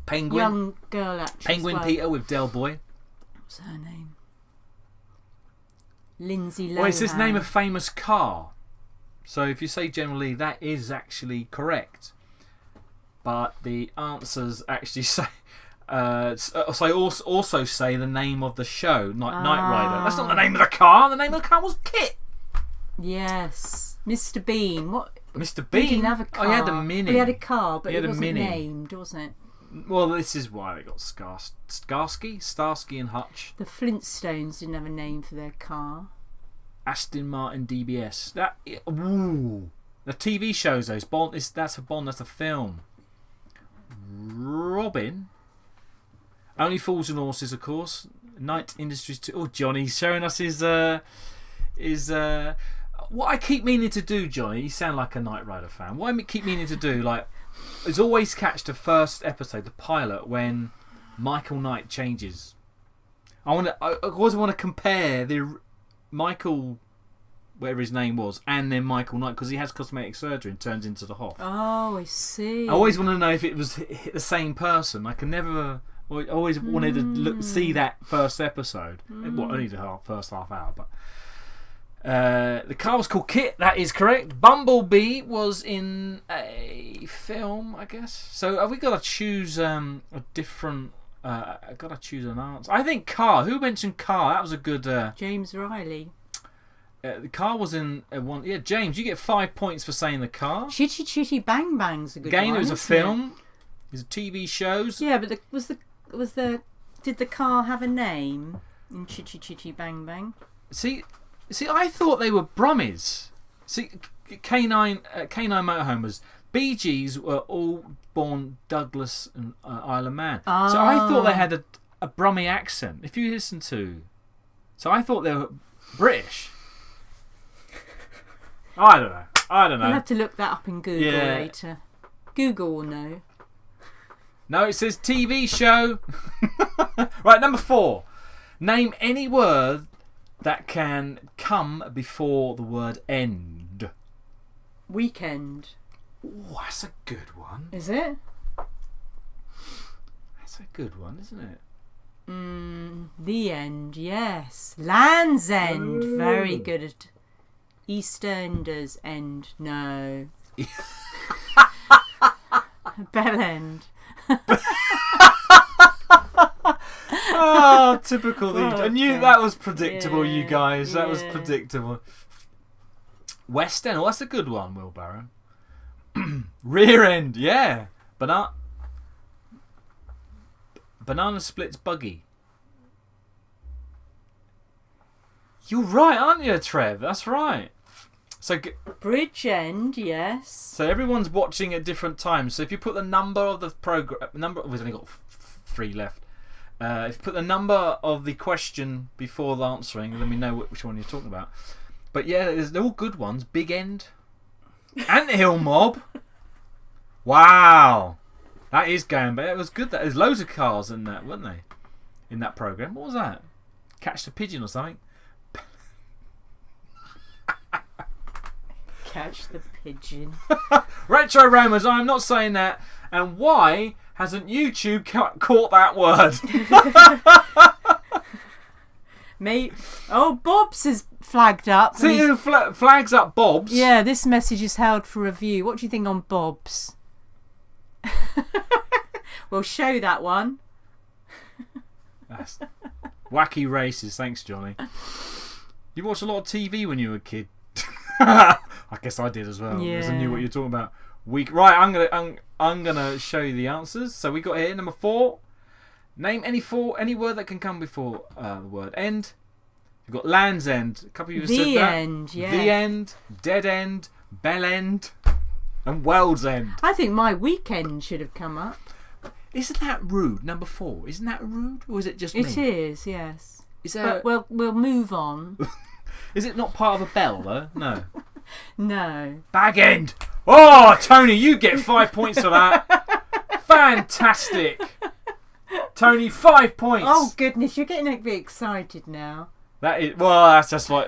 Penguin
young girl actress.
Penguin Peter with Del Boy.
What's her name? Lindsay Lohan.
Well, it's his name of famous car. So if you say General Lee, that is actually correct. But the answers actually say also say the name of the show, Knight Rider. That's not the name of the car. The name of the car was Kit.
Yes, Mr. Bean. What?
Mr. Bean?
He didn't have a car.
Oh, he had the Mini.
He had a car, but it wasn't
Mini.
named, wasn't it?
Well, this is why they got Starsky and Hutch.
The Flintstones didn't have a name for their car.
Aston Martin DBS. The TV shows those. Bond. That's a Bond. That's a film. Robin. Only Fools and Horses, of course. Night Industries 2. Oh, Johnny's showing us his what I keep meaning to do, Johnny. You sound like a Knight Rider fan. What I keep meaning to do, is always catch the first episode, the pilot, when Michael Knight changes. I always want to compare the Michael, whatever his name was, and then Michael Knight, because he has cosmetic surgery and turns into the Hoff.
Oh, I see.
I always want to know if it was the same person. I can never. I always wanted to see that first episode. Well, only the first half hour, but. The car was called Kit, that is correct. Bumblebee was in a film, I guess. So have we got to choose a different... I've got to choose an answer. I think car. Who mentioned car? That was a good...
James Riley.
The car was in one... Yeah, James, you get 5 points for saying the car.
Chitty Chitty Bang Bang's a good
Again,
one.
it was a film. It was TV shows.
Yeah, but did the car have a name in Chitty Chitty Bang Bang?
See, I thought they were Brummies. See, K9 Motorhomes. Bee Gees were all born Douglas and Isle of Man.
Oh.
So I thought they had a Brummie accent. If you listen to... So I thought they were British. I don't know.
You'll have to look that up in Google later. Google will know.
No, it says TV show. Right, number 4. Name any word that can come before the word end.
Weekend.
Oh, that's a good one.
Is it?
That's a good one, isn't it?
The End, yes. Land's End. Ooh. Very good. At EastEnders End. No. Bell End.
Oh, typical. I knew that was predictable, you guys. That was predictable. West End. Oh, that's a good one, Wheelbarrow. Rear end, yeah. Banana splits buggy. You're right, aren't you, Trev? That's right. So
Bridge end, yes.
So everyone's watching at different times. So if you put the number of the program, we've only got 3 left. If you put the number of the question before the answering, then we know which one you're talking about. But yeah, they're all good ones. Big End, Anthill Mob. Wow, that is going. But it was good. There's loads of cars in that, weren't they? In that program. What was that? Catch the Pigeon or something?
Catch the Pigeon.
Retro Romers, I'm not saying that. And why hasn't YouTube caught that word?
Mate. Oh, Bob's is flagged up.
See who flags up Bob's?
Yeah, this message is held for review. What do you think on Bob's? We'll show that one.
That's wacky races. Thanks, Johnny. You watched a lot of TV when you were a kid. I guess I did as well.
Yeah.
Because I knew what you're talking about. Right, I'm gonna show you the answers. So we got here number 4. Name any word that can come before the word end. You've got Land's End. A couple of you said that.
The End, yeah.
The End, Dead End, Bell End, and World's End.
I think My Weekend should have come up.
Isn't that rude? Number 4. Isn't that rude, or is it just me?
It is, yes.
Is there?
But we'll move on.
Is it not part of a bell though? No.
No.
Bag End. Oh, Tony, you get 5 points for that. Fantastic. Tony, 5 points.
Oh goodness, you're getting a bit excited now.
That is that's just like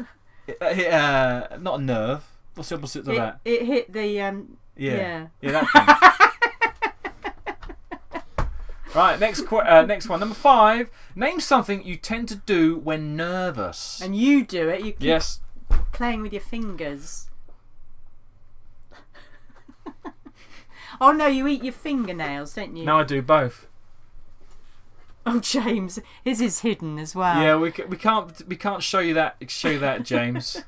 not a nerve. What's the opposite of that?
It hit the
yeah that thing. Right, next one, number 5. Name something you tend to do when nervous.
And you do it. You keep
Yes.
playing with your fingers. Oh no, you eat your fingernails, don't you?
No, I do both.
Oh, James, his is hidden as well.
Yeah, we can't show you that. James.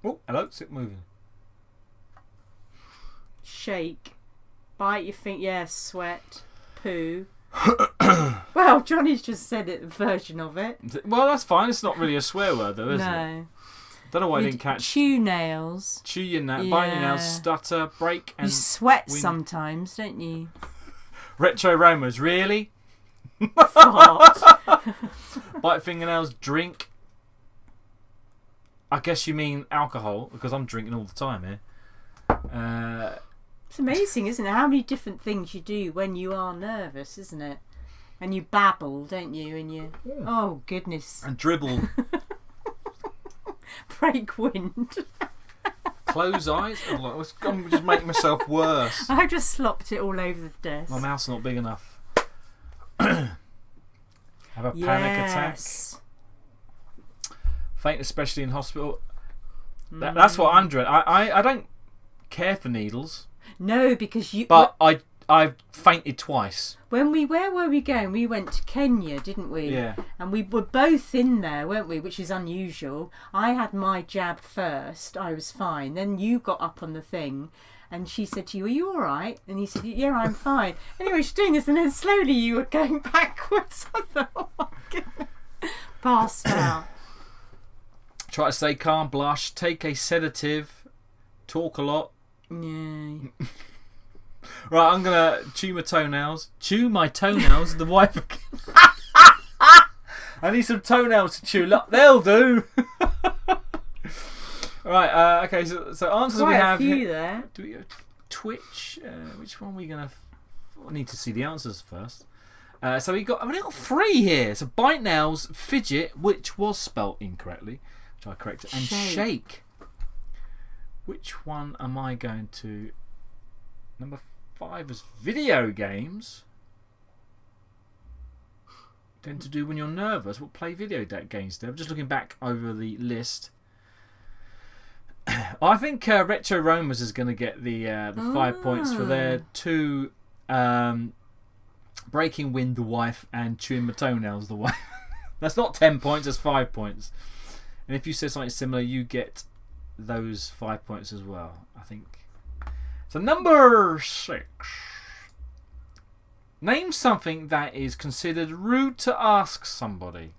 Oh, hello, it's moving.
Shake, bite your finger. Yeah, sweat, poo. Well, Johnny's just said it, a version of it.
Well, that's fine. It's not really a swear word, though, is it?
No.
Don't know why I didn't catch.
Chew nails.
Chew your nails, bite your nails, stutter, break, and
you sweat
win.
sometimes, don't you?
Retro Romers, really?
Fart.
Bite fingernails, drink. I guess you mean alcohol, because I'm drinking all the time here.
It's amazing, isn't it? How many different things you do when you are nervous, isn't it? And you babble, don't you? And you, oh goodness.
And dribble.
Break wind.
Close eyes. I'm just making myself worse.
I just slopped it all over the desk.
My mouth's not big enough. Have a panic attack. Faint, especially in hospital. That's what I'm doing. I don't care for needles.
No, because you.
But I've fainted twice.
Where were we going? We went to Kenya, didn't we?
Yeah.
And we were both in there, weren't we? Which is unusual. I had my jab first. I was fine. Then you got up on the thing, and she said to you, "Are you all right?" And he said, "Yeah, I'm fine." Anyway, she's doing this, and then slowly you were going backwards. I thought, oh my goodness. Passed out.
Try to stay calm, blush, take a sedative, talk a lot.
Yeah.
Right, I'm gonna chew my toenails. Chew my toenails. The wife. I need some toenails to chew. Look, they'll do. Right. Okay. So answers
Quite
we have.
a few there.
Do we go Twitch? Which one are we gonna? I need to see the answers first. So we got 3 here. So bite nails, fidget, which was spelt incorrectly, which I corrected, and shake. Which one am I going to? Number 5 is video games. Tend to do when you're nervous. We'll play video games there. I'm just looking back over the list. I think Retro Romers is going to get the 5 points for their 2 breaking wind, the wife, and chewing my toenails, the wife. That's not 10 points. That's 5 points. And if you say something similar, you get those 5 points as well, I think. So number 6. Name something that is considered rude to ask somebody.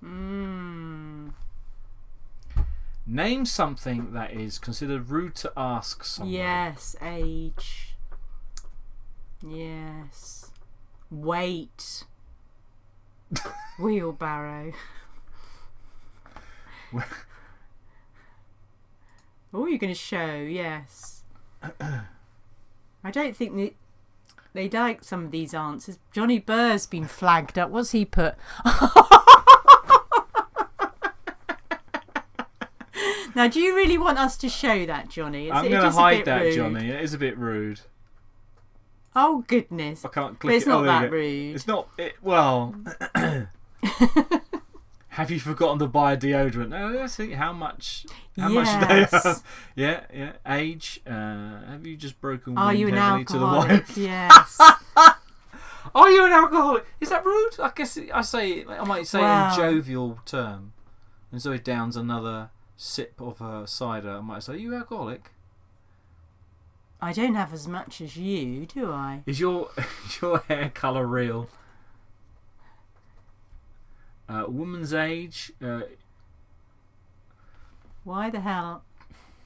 Name something that is considered rude to ask somebody.
Yes, age. Yes. Weight. Wheelbarrow. Oh, you're going to show, yes. I don't think they like some of these answers. Johnny Burr's been flagged up. What's he put? Now, do you really want us to show that, Johnny?
I'm going to hide that, rude? Johnny. It is a bit rude.
Oh, goodness.
I can't click
but it's
it.
Not that rude.
It's not... well... Have you forgotten to buy a deodorant? No, let's see how much much they have. Yeah. Age. Have you just broken wind?
Are you an
alcoholic to the wife?
Yes.
Are you an alcoholic? Is that rude? I guess I might say
wow.
in jovial term. And so he downs another sip of her cider. I might say, "Are you alcoholic?"
I don't have as much as you, do I?
Is your hair colour real? Woman's age.
Why the hell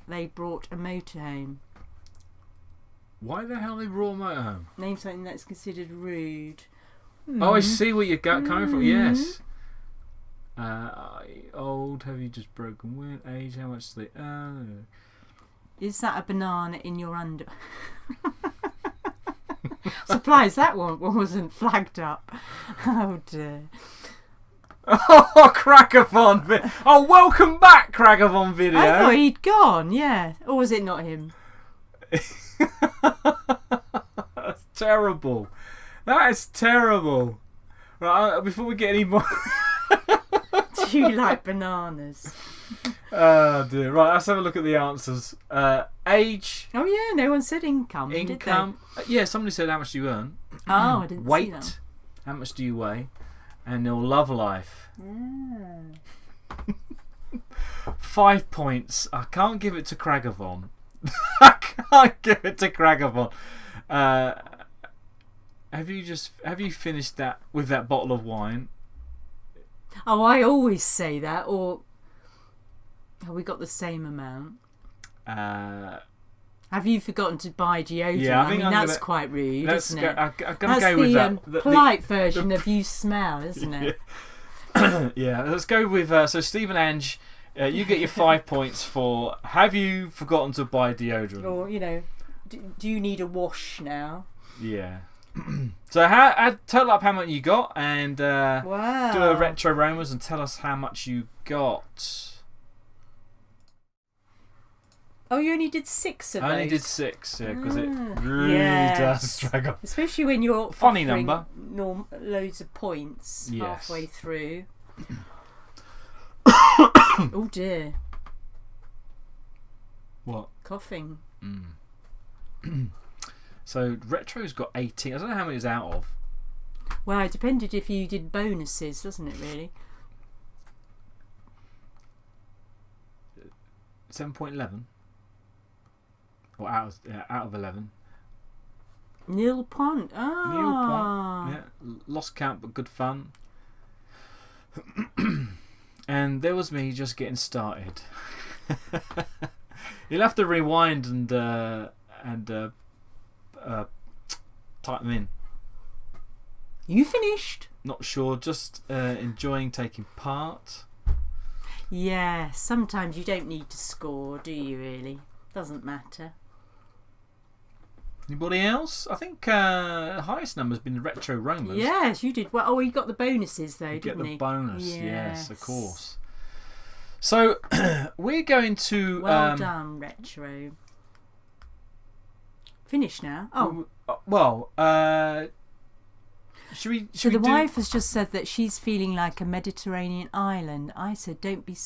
they brought a motorhome?
Why the hell they brought a motorhome?
Name something that's considered rude.
Oh, I see where you're coming from. Yes. Old. Have you just broken wind? Age. How much do they earn?
Is that a banana in your under? Surprised that one wasn't flagged up. Oh dear.
Oh, Crackervon! Oh, welcome back, Crackervon video.
I thought he'd gone. Yeah, or was it not him?
That's terrible. That is terrible. Right, before we get any more.
Do you like bananas?
Oh dear. Right, let's have a look at the answers. Age.
Oh yeah, no one said income.
Income.
Did
Yeah, somebody said how much do you earn.
Oh, I didn't see that.
Weight. How much do you weigh? And your love life. 5 points. I can't give it to Crackervon. I can't give it to Crackervon. Have you finished that with that bottle of wine?
Oh, I always say that. Or have we got the same amount? Have you forgotten to buy deodorant?
Yeah,
I mean, that's quite rude, isn't it?
I'm
that's
gonna go with that.
The polite version of you smell, isn't it?
Yeah, let's go with so Stephen Ange. You get your 5 points for have you forgotten to buy deodorant?
Or do you need a wash now?
Yeah. So tell up how much you got and
wow.
do a retro Romans and tell us how much you got.
Oh, you only did 6 of those?
I only did 6, yeah, because it really does drag on.
Especially when you're
funny number.
Loads of points halfway through. Oh dear.
What?
Coughing.
So retro's got 18. I don't know how many it's out of.
Well, it depended if you did bonuses, doesn't it? Really.
7.11. Or out of 11.
Nil point.
Nil point. Yeah, lost count but good fun. And there was me just getting started. You'll have to rewind and type them in.
You finished?
Not sure. Just enjoying taking part.
Yeah. Sometimes you don't need to score, do you? Really? Doesn't matter.
Anybody else? I think highest number's been Retro Romans.
Yes, you did well. Oh, he got the bonuses though, didn't he?
Get the bonus, yes, of course. So we're going to.
Well done, Retro. Finish now. Oh.
Well, should we?
So the wife has just said that she's feeling like a Mediterranean island. I said, don't be.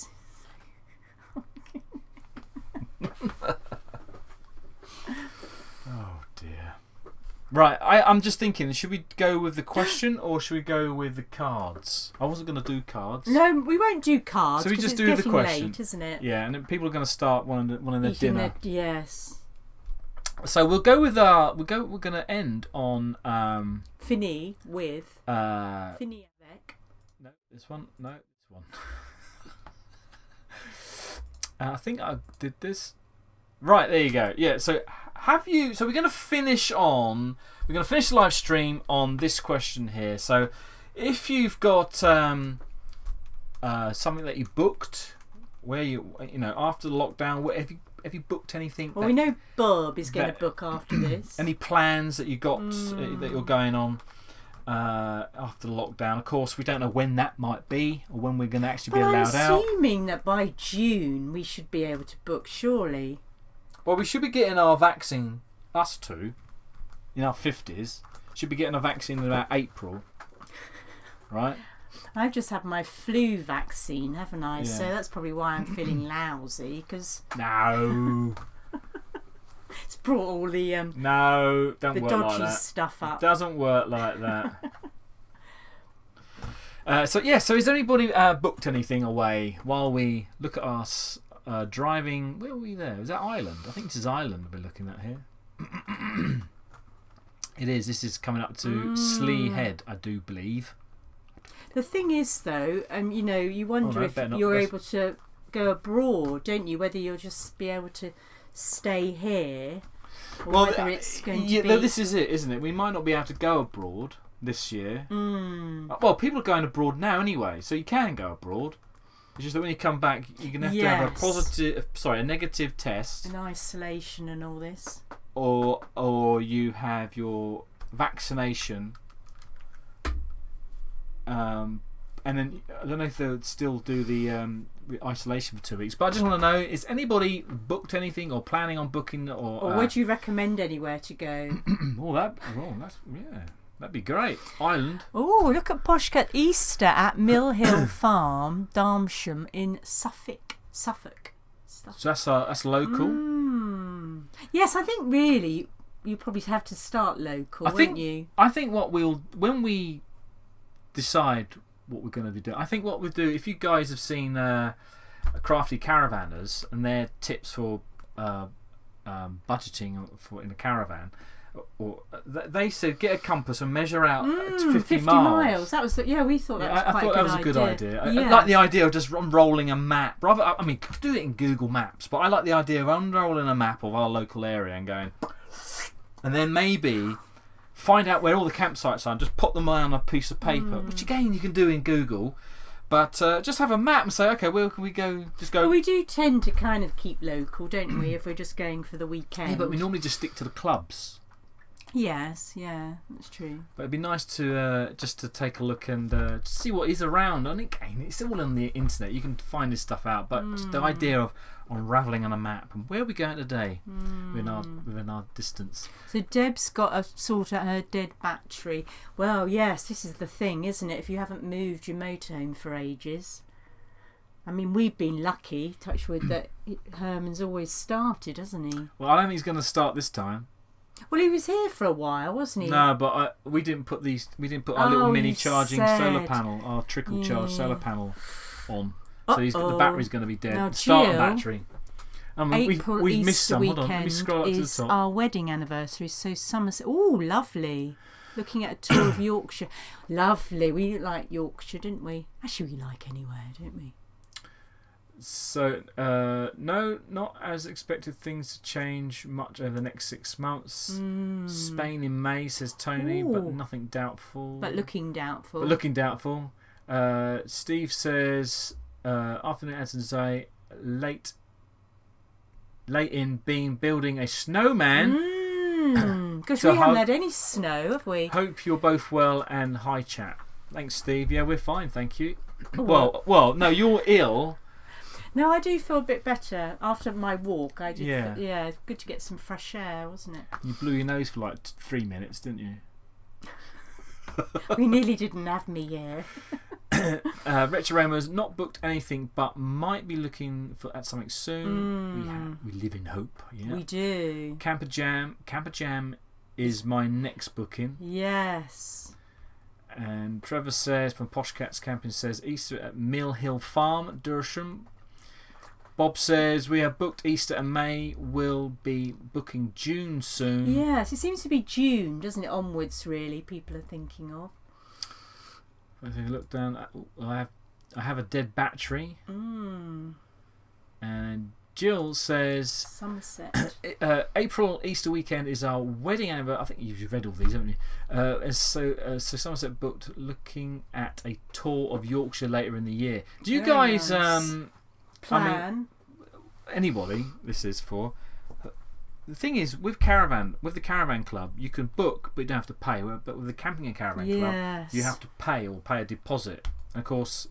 Right, I'm just thinking, should we go with the question or should we go with the cards? I wasn't going to do cards.
No, we won't do cards.
So we just
it's
do the question,
late, isn't it?
Yeah, and then people are going to start wanting their dinner.
Yes.
So we'll go with our. We're going to end on.
Fini with. Fini avec.
No, this one. No, this one. I think I did this. Right, there you go. Yeah. So have you? So we're going to finish on. We're going to finish the live stream on this question here. So if you've got something that you booked, where after the lockdown, have you booked anything?
Well, we know Bob is going to book after this.
Any plans that you got that you're going on after the lockdown? Of course, we don't know when that might be or when we're going to actually be allowed out.
I'm assuming that by June we should be able to book, surely.
Well, we should be getting our vaccine, us two, in our 50s, should be getting a vaccine in about April. Right?
I've just had my flu vaccine, haven't I?
Yeah.
So that's probably why I'm feeling lousy, because
No.
it's brought all the
No, don't
the
work
dodgy
like that.
stuff up.
It doesn't work like that. So is anybody booked anything away while we look at us driving? Where were we there? Is that Ireland? I think this is Ireland we're looking at here. It is. This is coming up to Slee Head, I do believe.
The thing is, though, you wonder if you're able to go abroad, don't you? Whether you'll just be able to stay here, or whether it's going to be.
No, this is it, isn't it? We might not be able to go abroad this year. Well, people are going abroad now anyway, so you can go abroad. It's just that when you come back, you're going to have to have a negative test,
in isolation and all this,
or you have your vaccination. And then I don't know if they'll still do the isolation for 2 weeks. But I just want to know: is anybody booked anything or planning on booking, or
would you recommend anywhere to go?
That'd be great. Ireland.
Oh, look at Poshcat Easter at Mill Hill Farm, Darmsham in Suffolk.
So that's local.
Yes, I think really you probably have to start local, won't you?
I think when we decide what we're going to be doing, I think what we'll do, if you guys have seen Crafty Caravanners and their tips for budgeting in a caravan, or they said get a compass and measure out 50 miles.
That was we thought that was quite a good idea. I thought that was a good idea.
I like the idea of just unrolling a map. Do it in Google Maps, but I like the idea of unrolling a map of our local area and going, and then maybe find out where all the campsites are and just put them on a piece of paper, which again you can do in Google. But just have a map and say, okay, where can we go? Just go.
Well, we do tend to kind of keep local, don't we? If we're just going for the weekend.
Yeah, but we normally just stick to the clubs.
Yes, yeah, that's true.
But it'd be nice to just to take a look and see what is around. I think it's all on the internet. You can find this stuff out. But just the idea of unravelling on a map and where are we going today within our distance.
So Deb's got to sort out her dead battery. Well, yes, this is the thing, isn't it? If you haven't moved your motorhome for ages. I mean, we've been lucky, touch wood, that Herman's always started, hasn't he?
Well, I don't think he's going to start this time.
Well, he was here for a while, wasn't he?
No, but we didn't put our little mini charging solar panel, our trickle charge solar panel on. So the battery's going to be dead.
Now,
Starter battery.
April
we've missed
Easter
some.
weekend
Hold on, let me scroll up to the
is
top.
our wedding anniversary. So Somerset. Oh, lovely. Looking at a tour of Yorkshire. Lovely. We like Yorkshire, didn't we? Actually, we like anywhere, don't we?
So, no, not as expected. Things to change much over the next 6 months. Spain in May, says Tony, but nothing doubtful.
But looking doubtful.
Steve says, afternoon, as and say, late in being building a snowman.
Because we haven't had any snow, have we?
Hope you're both well and hi chat. Thanks, Steve. Yeah, we're fine, thank you. Well, no, you're ill.
No, I do feel a bit better after my walk. I did.
Yeah.
Good to get some fresh air, wasn't it?
You blew your nose for like 3 minutes, didn't you?
We nearly didn't have me here.
Retroramo's not booked anything, but might be looking at something soon. We live in hope. Yeah,
we do.
Camper Jam is my next booking.
Yes.
And Trevor says from Posh Cats Camping says Easter at Mill Hill Farm, Dersham. Bob says we have booked Easter and May. We'll be booking June soon.
Yes, it seems to be June, doesn't it? Onwards, really. People are thinking of.
If you look down, I have a dead battery. And Jill says
Somerset.
April Easter weekend is our wedding anniversary. I think you've read all these, haven't you? So Somerset booked looking at a tour of Yorkshire later in the year. Do you guys
nice. Plan?
I mean, anybody this is for. The thing is, with the caravan club, you can book, but you don't have to pay. But with the camping and caravan club, you have to pay or pay a deposit. And of course,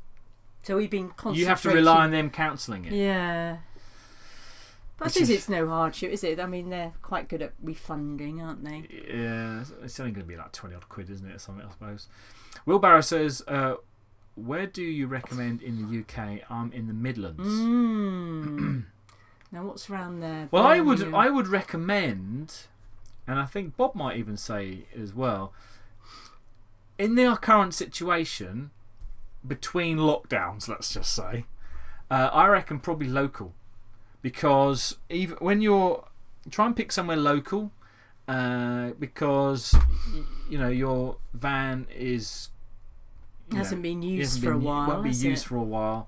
so we've been concentrating.
You have to rely on them cancelling it.
Yeah. But I suppose it's no hardship, is it? I mean, they're quite good at refunding, aren't they?
Yeah, it's only going to be like 20 odd quid, isn't it? Or something, I suppose. Wheelbarrow says, where do you recommend in the UK? I'm in the Midlands.
Now, what's around there?
Well, I would recommend, and I think Bob might even say as well, in their current situation, between lockdowns, let's just say, I reckon probably local. Because even when try and pick somewhere local, because your van
hasn't been used for a while.
Won't be used for a while,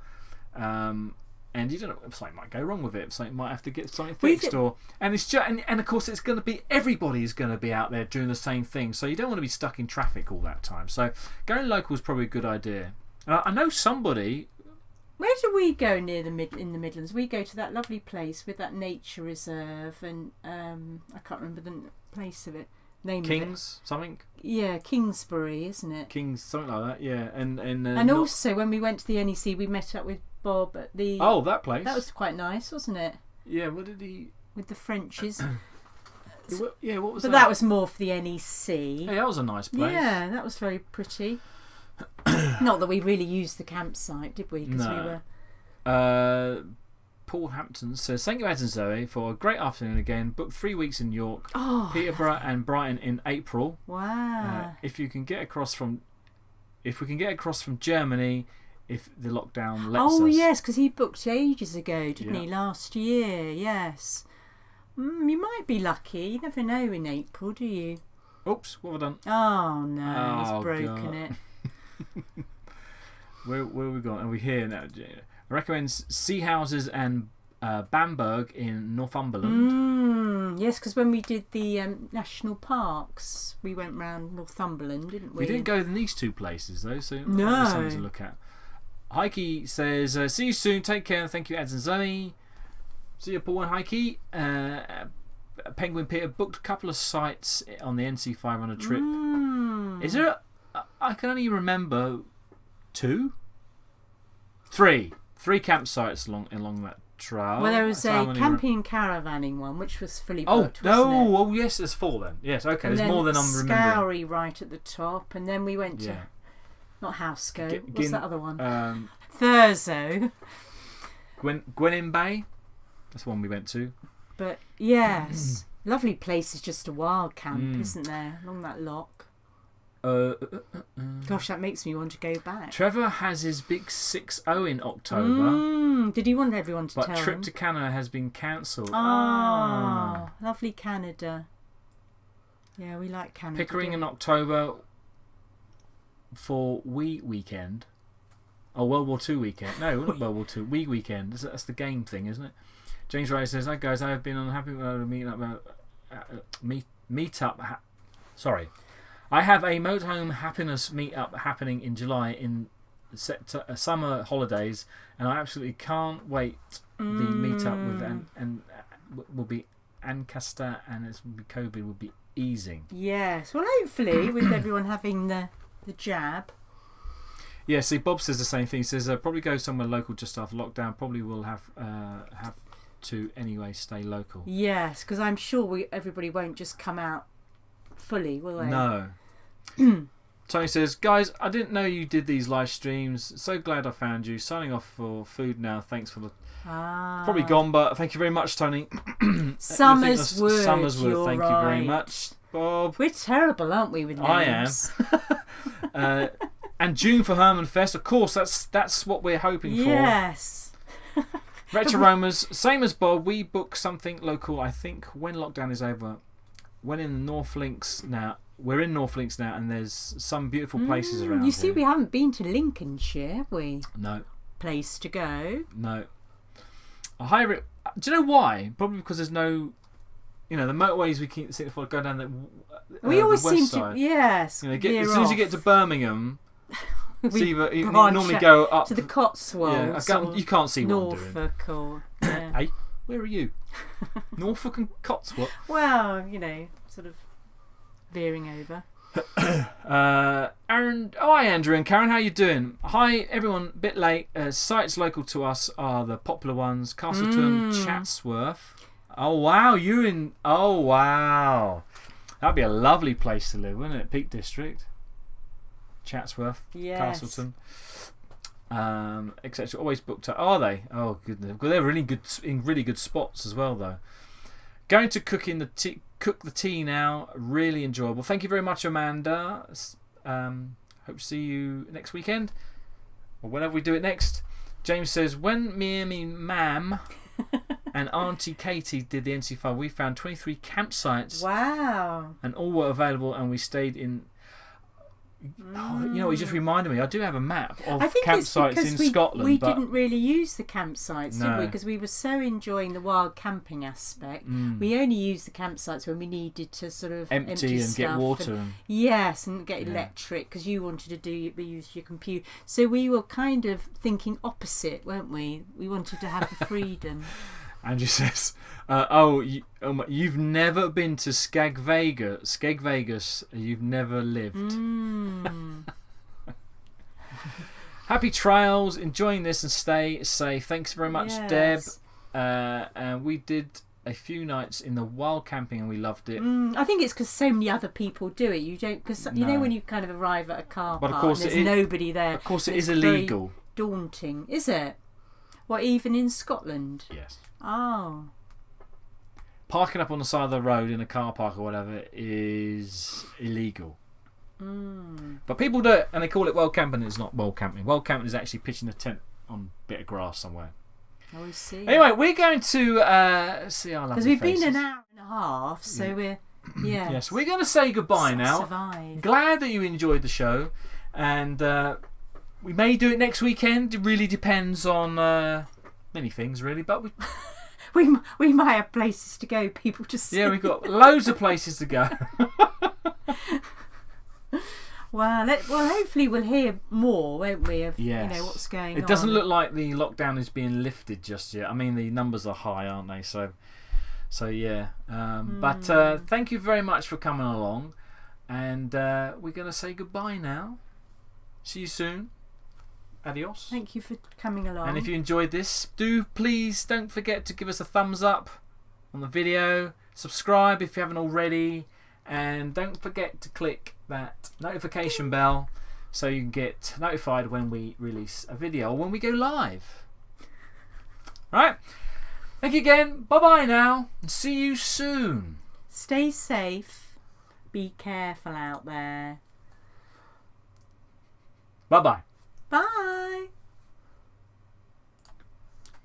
and you don't know, something might go wrong with it. Something might have to get something fixed, and it's just and of course it's going to be everybody is going to be out there doing the same thing, so you don't want to be stuck in traffic all that time. So going local is probably a good idea. I know somebody.
Where do we go in the Midlands? We go to that lovely place with that nature reserve, and I can't remember the place of it.
Kings something.
Yeah, Kingsbury, isn't it?
Kings something like that. Yeah,
and also when we went to the NEC, we met up with Bob at the.
Oh, that place.
That was quite nice, wasn't it?
Yeah. What did he?
With the Frenches.
Yeah. What was
that? But that was more for the NEC.
Hey, that was a nice place.
Yeah, that was very pretty. Not that we really used the campsite, did we? Because we were.
Paul Hampton says, thank you, Ed and Zoe, for a great afternoon again. Booked 3 weeks in York, Peterborough and Brighton in April.
Wow.
If we can get across from Germany, if the lockdown lets us.
Oh yes, because he booked ages ago, didn't he? Last year, yes. You might be lucky. You never know in April, do you?
Oops, what have I done?
Oh no, he's broken it.
Where have we gone? Are we here now? I recommend Sea Houses and Bamberg in Northumberland.
Yes, because when we did the national parks, we went round Northumberland, didn't we?
We didn't go in these two places though, so
no.
That's something to look at. Heike says, see you soon, take care, thank you, Ads and Zoe. See you, Paul and Heike. Penguin Peter booked a couple of sites on the NC500 trip. Is there I can only remember 2? 3 campsites along that trail.
Well, there was a camping and caravans one, which was fully booked. Oh,
yes, there's 4 then. Yes, okay,
and
there's more than I'm remembering.
Scowry right at the top, and then we went to not Housego. What's that other one? Thurso.
Gwenin Bay. That's the one we went to.
But yes, lovely place is just a wild camp, isn't there? Along that lock. Gosh, that makes me want to go back.
Trevor has his big 6-0 in October.
Did he want everyone to tell him?
But trip to Canada has been cancelled.
Lovely Canada. Yeah, we like Canada.
Pickering in October for weekend. Oh, World War II weekend. No, not World War II. Weekend. That's the game thing, isn't it? James Ray says, hi guys, I have been unhappy with meetup. Sorry. I have a motorhome happiness meetup happening in July in summer holidays, and I absolutely can't wait. The meetup with and will be Ancaster, and it's COVID will be easing.
Yes, well, hopefully with everyone having the jab.
Yeah, see, Bob says the same thing. He says probably go somewhere local just after lockdown. Probably will have to anyway stay local.
Yes, because I'm sure everybody won't just come out fully, will they?
No. Tony says, guys, I didn't know you did these live streams. So glad I found you. Signing off for food now. Thanks for the probably gone, but thank you very much, Tony.
Summerswood,
thank you very
right.
much. Bob.
We're terrible, aren't we, with names?
I am. And June for Herman Fest. Of course, that's what we're hoping for.
Yes.
Retro Romers, same as Bob. We book something local. I think when lockdown is over. We're in North Links now, and there's some beautiful places around.
You see,
here.
we haven't been to Lincolnshire, have we?
No.
Place to go.
No. Do you know why? Probably because there's no, the motorways we keep seeing go down
We always
the west
seem
side.
to, yes.
As soon as you get to Birmingham, you
branch
normally go up
to the Cotswolds.
Yeah, you can't see what I'm doing.
Norfolk or
Hey, where are you? Norfolk and Cotswold.
Well, sort of veering over.
Aaron, hi Andrew and Karen, how you doing? Hi everyone, bit late. Sites local to us are the popular ones: Castleton, Chatsworth. Oh wow, oh wow, that'd be a lovely place to live, wouldn't it? Peak District, Chatsworth,
yes.
Castleton, etc. Always booked up. Are they? Oh goodness, well, they're really good in really good spots as well though. Going to cook the tea now. Really enjoyable. Thank you very much, Amanda. Hope to see you next weekend or whenever we do it next. James says, when me and me ma'am and Auntie Katie did the NC5, we found 23 campsites.
Wow.
And all were available, and we stayed in. Oh, it just reminded me. I do have a map of campsites in Scotland.
We didn't really use the campsites,
No.
did we? Because we were so enjoying the wild camping aspect. We only used the campsites when we needed to sort of empty
and get water.
Yes, and get electric, because you wanted to use your computer. So we were kind of thinking opposite, weren't we? We wanted to have the freedom.
Andrew says, you've never been to Skeg Vegas. You've never lived. Happy trails, enjoying this, and stay safe. Thanks very much,
Yes.
Deb. And we did a few nights in the wild camping, and we loved it.
I think it's because so many other people do it. You don't, because you know when you kind of arrive at a car
But of
park
course
and there's nobody there.
Of course, it
and
is
it's very
illegal.
Daunting, is it? What, even in Scotland?
Yes.
Oh.
Parking up on the side of the road in a car park or whatever is illegal. But people do it, and they call it wild camping. It's not wild camping. Wild camping is actually pitching a tent on a bit of grass somewhere.
Oh, I see.
Anyway, we're going to see our lovely
because we've
faces.
been an hour and a half, so we're
Yes, we're going to say goodbye now.
Survive.
Glad that you enjoyed the show, and we may do it next weekend. It really depends on many things, really. But
we might have places to go, people to see.
yeah, we've got loads of places to go.
Well, hopefully we'll hear more, won't we, of
Yes.
What's going on.
It doesn't look like the lockdown is being lifted just yet. I mean, the numbers are high, aren't they? So yeah. But thank you very much for coming along, and we're going to say goodbye now. See you soon. Adios.
Thank you for coming along.
And if you enjoyed this, please don't forget to give us a thumbs up on the video. Subscribe if you haven't already. And don't forget to click that notification bell so you can get notified when we release a video or when we go live. Right? Thank you again. Bye-bye now. And see you soon.
Stay safe. Be careful out there.
Bye-bye.
Bye.